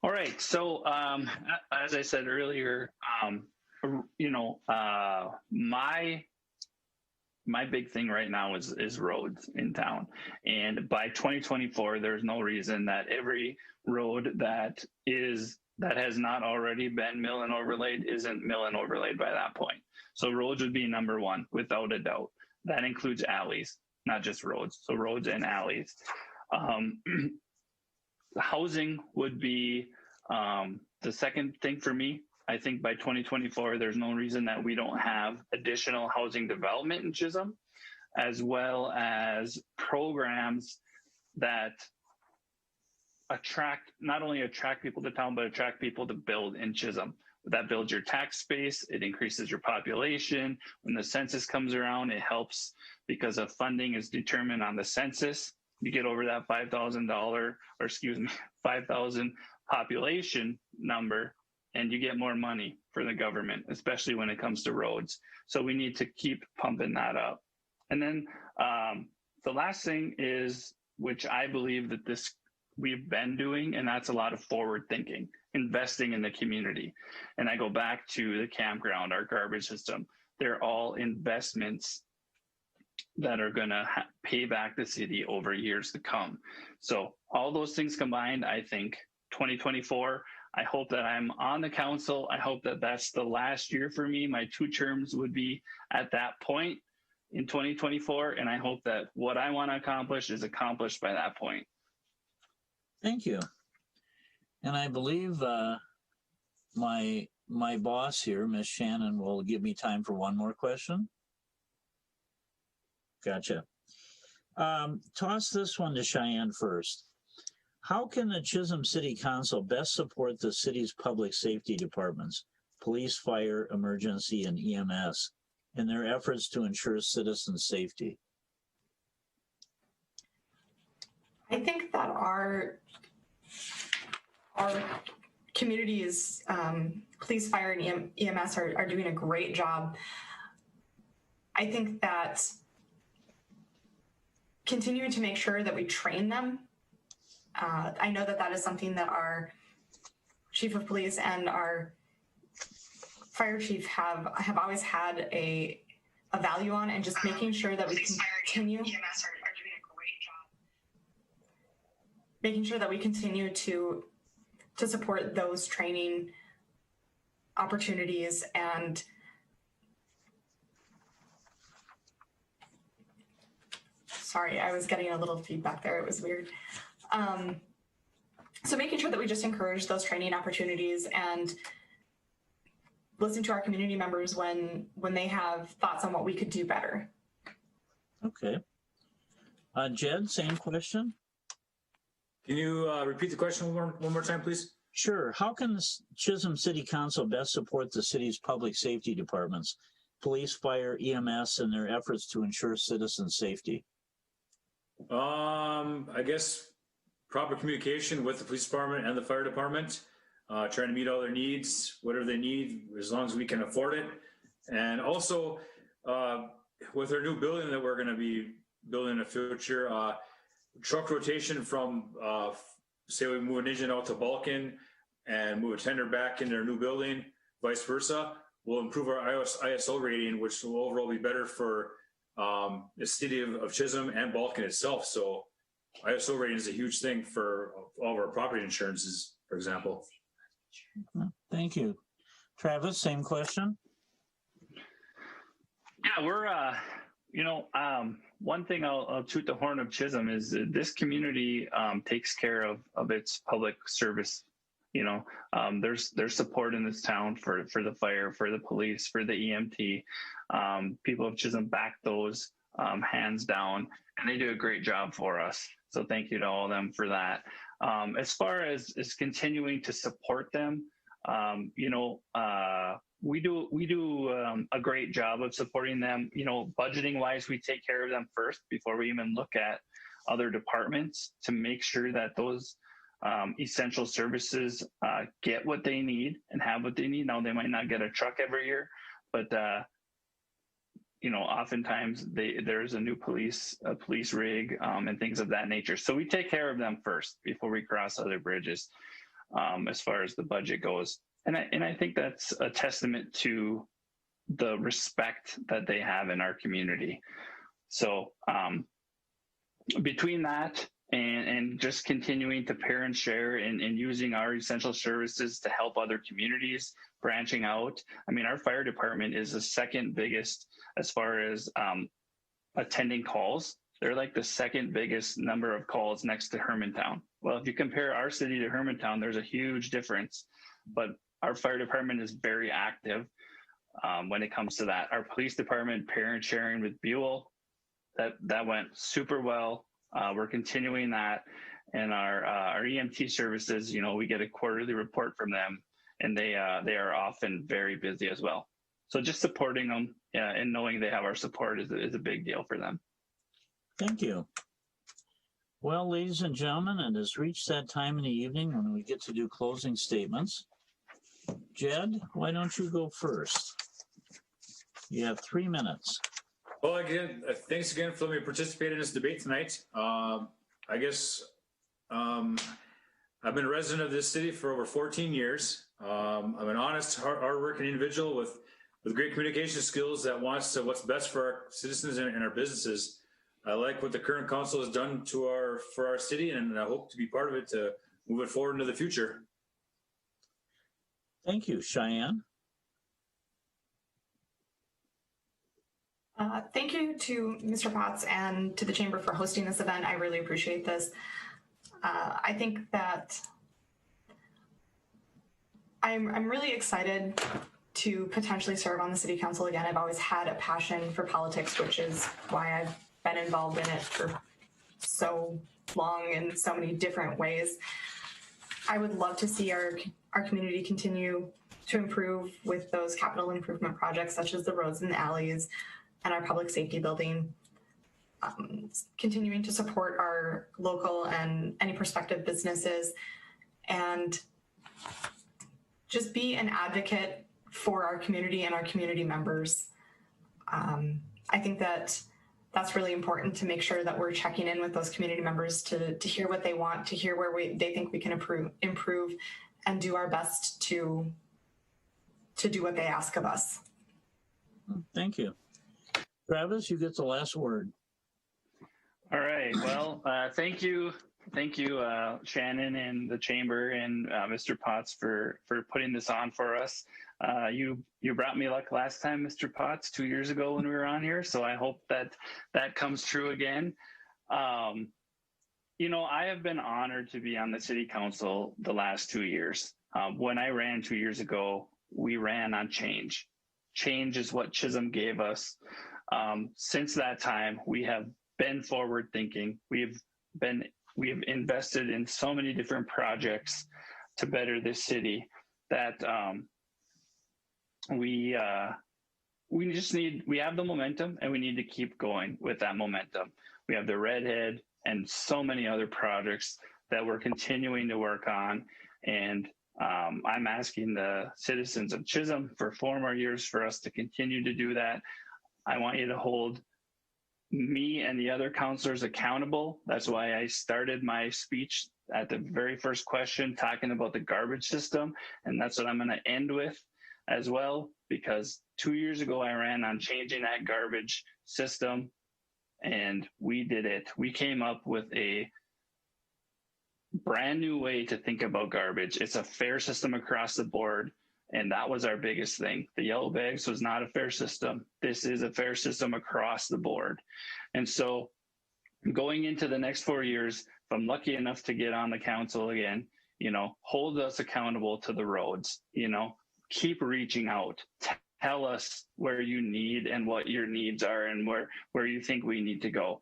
All right. So as I said earlier, my big thing right now is roads in town. And by 2024, there's no reason that every road that has not already been mill and overlaid isn't mill and overlaid by that point. So roads would be number one, without a doubt. That includes alleys, not just roads. So roads and alleys. Housing would be the second thing for me. I think by 2024, there's no reason that we don't have additional housing development in Chisholm, as well as programs that not only attract people to town, but attract people to build in Chisholm. That builds your tax base, it increases your population. When the census comes around, it helps because of funding is determined on the census. You get over that $5,000 population number, and you get more money for the government, especially when it comes to roads. So we need to keep pumping that up. And then the last thing is, which I believe that we've been doing, and that's a lot of forward thinking, investing in the community. And I go back to the campground, our garbage system. They're all investments that are going to pay back the city over years to come. So all those things combined, I think 2024, I hope that I'm on the council. I hope that that's the last year for me. My 2 terms would be at that point in 2024. And I hope that what I want to accomplish is accomplished by that point. Thank you. And I believe my boss here, Miss Shannon, will give me time for one more question. Gotcha. Toss this one to Cheyenne first. How can the Chisholm City Council best support the city's public safety departments, police, fire, emergency, and EMS, in their efforts to ensure citizen safety? I think that our communities, police, fire, and EMS are doing a great job. I think that continuing to make sure that we train them. I know that is something that our chief of police and our fire chief have always had a value on, and just making sure that we continue. Making sure that we continue to support those training opportunities. And sorry, I was getting a little feedback there. It was weird. So making sure that we just encourage those training opportunities and listen to our community members when they have thoughts on what we could do better. Okay. Jed, same question. Can you repeat the question one more time, please? Sure. How can the Chisholm City Council best support the city's public safety departments, police, fire, EMS, in their efforts to ensure citizen safety? I guess proper communication with the police department and the fire department, trying to meet all their needs, whatever they need, as long as we can afford it. And also, with our new building that we're going to be building in the future, truck rotation from, say we move an engine out to Balkan and move a tender back into our new building, vice versa, will improve our ISO rating, which will overall be better for the city of Chisholm and Balkan itself. So ISO rating is a huge thing for all of our property insurances, for example. Thank you. Travis, same question. Yeah, we're, one thing I'll toot the horn of Chisholm is this community takes care of its public service. There's support in this town for the fire, for the police, for the EMT. People of Chisholm back those hands down, and they do a great job for us. So thank you to all of them for that. As far as continuing to support them, we do a great job of supporting them. Budgeting wise, we take care of them first before we even look at other departments to make sure that those essential services get what they need and have what they need. Now, they might not get a truck every year, but oftentimes there's a new police rig and things of that nature. So we take care of them first before we cross other bridges as far as the budget goes. And I think that's a testament to the respect that they have in our community. So between that and just continuing to pair and share and using our essential services to help other communities, branching out. I mean, our fire department is the second biggest as far as attending calls. They're like the second biggest number of calls next to Hermantown. Well, if you compare our city to Hermantown, there's a huge difference. But our fire department is very active when it comes to that. Our police department, parent sharing with Buell, that went super well. We're continuing that. And our EMT services, we get a quarterly report from them, and they are often very busy as well. So just supporting them and knowing they have our support is a big deal for them. Thank you. Well, ladies and gentlemen, it has reached that time in the evening when we get to do closing statements. Jed, why don't you go first? You have 3 minutes. Well, again, thanks again for letting me participate in this debate tonight. I guess I've been a resident of this city for over 14 years. I'm an honest, hardworking individual with great communication skills that wants to what's best for our citizens and our businesses. I like what the current council has done for our city, and I hope to be part of it to move it forward into the future. Thank you. Cheyenne? Thank you to Mr. Potts and to the Chamber for hosting this event. I really appreciate this. I think that I'm really excited to potentially serve on the City Council again. I've always had a passion for politics, which is why I've been involved in it for so long in so many different ways. I would love to see our community continue to improve with those capital improvement projects such as the roads and the alleys and our public safety building, continuing to support our local and any prospective businesses, and just be an advocate for our community and our community members. I think that that's really important to make sure that we're checking in with those community members to hear what they want, to hear where they think we can improve and do our best to do what they ask of us. Thank you. Travis, you get the last word. All right. Well, thank you, Shannon and the Chamber and Mr. Potts for putting this on for us. You brought me luck last time, Mr. Potts, 2 years ago when we were on here. So I hope that comes true again. I have been honored to be on the City Council the last 2 years. When I ran 2 years ago, we ran on change. Change is what Chisholm gave us. Since that time, we have been forward thinking. We've invested in so many different projects to better this city that we have the momentum, and we need to keep going with that momentum. We have the Redhead and so many other projects that we're continuing to work on. And I'm asking the citizens of Chisholm for 4 more years for us to continue to do that. I want you to hold me and the other counselors accountable. That's why I started my speech at the very first question talking about the garbage system. And that's what I'm going to end with as well, because 2 years ago I ran on changing that garbage system, and we did it. We came up with a brand new way to think about garbage. It's a fair system across the board, and that was our biggest thing. The yellow bags was not a fair system. This is a fair system across the board. And so going into the next 4 years, if I'm lucky enough to get on the council again, hold us accountable to the roads, keep reaching out. Tell us where you need and what your needs are and where you think we need to go.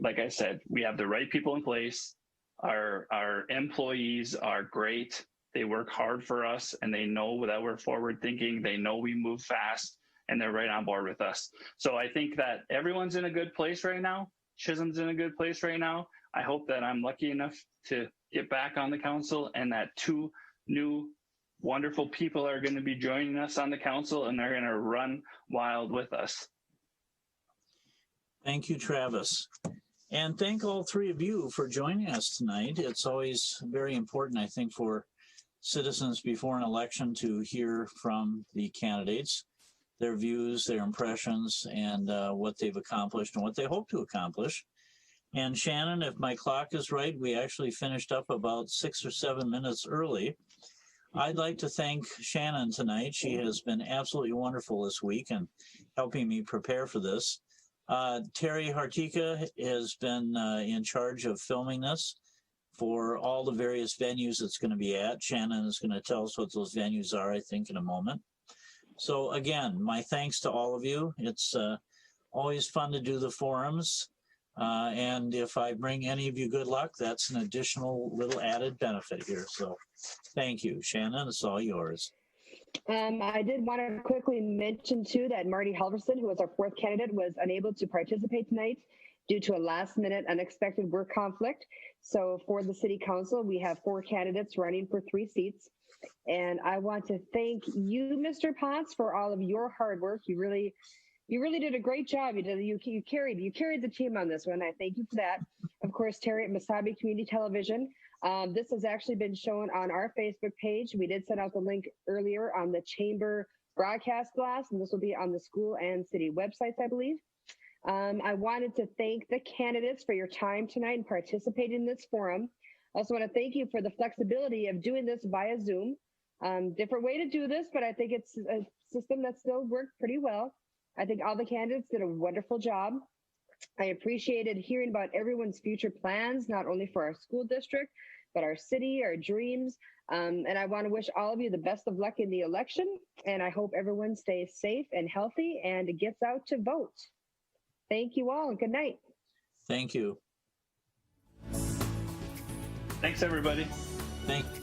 Like I said, we have the right people in place. Our employees are great. They work hard for us, and they know that we're forward thinking. They know we move fast, and they're right on board with us. So I think that everyone's in a good place right now. Chisholm's in a good place right now. I hope that I'm lucky enough to get back on the council, and that 2 new wonderful people are going to be joining us on the council, and they're going to run wild with us. Thank you, Travis. And thank all 3 of you for joining us tonight. It's always very important, I think, for citizens before an election to hear from the candidates, their views, their impressions, and what they've accomplished and what they hope to accomplish. And Shannon, if my clock is right, we actually finished up about 6 or 7 minutes early. I'd like to thank Shannon tonight. She has been absolutely wonderful this week and helping me prepare for this. Terry Hartika has been in charge of filming this for all the various venues it's going to be at. Shannon is going to tell us what those venues are, I think, in a moment. So again, my thanks to all of you. It's always fun to do the forums. And if I bring any of you good luck, that's an additional little added benefit here. So thank you. Shannon, it's all yours. I did want to quickly mention too that Marty Halverson, who was our 4th candidate, was unable to participate tonight due to a last-minute unexpected work conflict. So for the city council, we have 4 candidates running for 3 seats. And I want to thank you, Mr. Potts, for all of your hard work. You really did a great job. You carried the team on this one. I thank you for that. Of course, Terry at Mesabi Community Television. This has actually been shown on our Facebook page. We did send out the link earlier on the Chamber broadcast blast, and this will be on the school and city websites, I believe. I wanted to thank the candidates for your time tonight and participating in this forum. I also want to thank you for the flexibility of doing this via Zoom. Different way to do this, but I think it's a system that still worked pretty well. I think all the candidates did a wonderful job. I appreciated hearing about everyone's future plans, not only for our school district, but our city, our dreams. And I want to wish all of you the best of luck in the election. And I hope everyone stays safe and healthy and gets out to vote. Thank you all and good night. Thank you. Thanks, everybody. Thank you.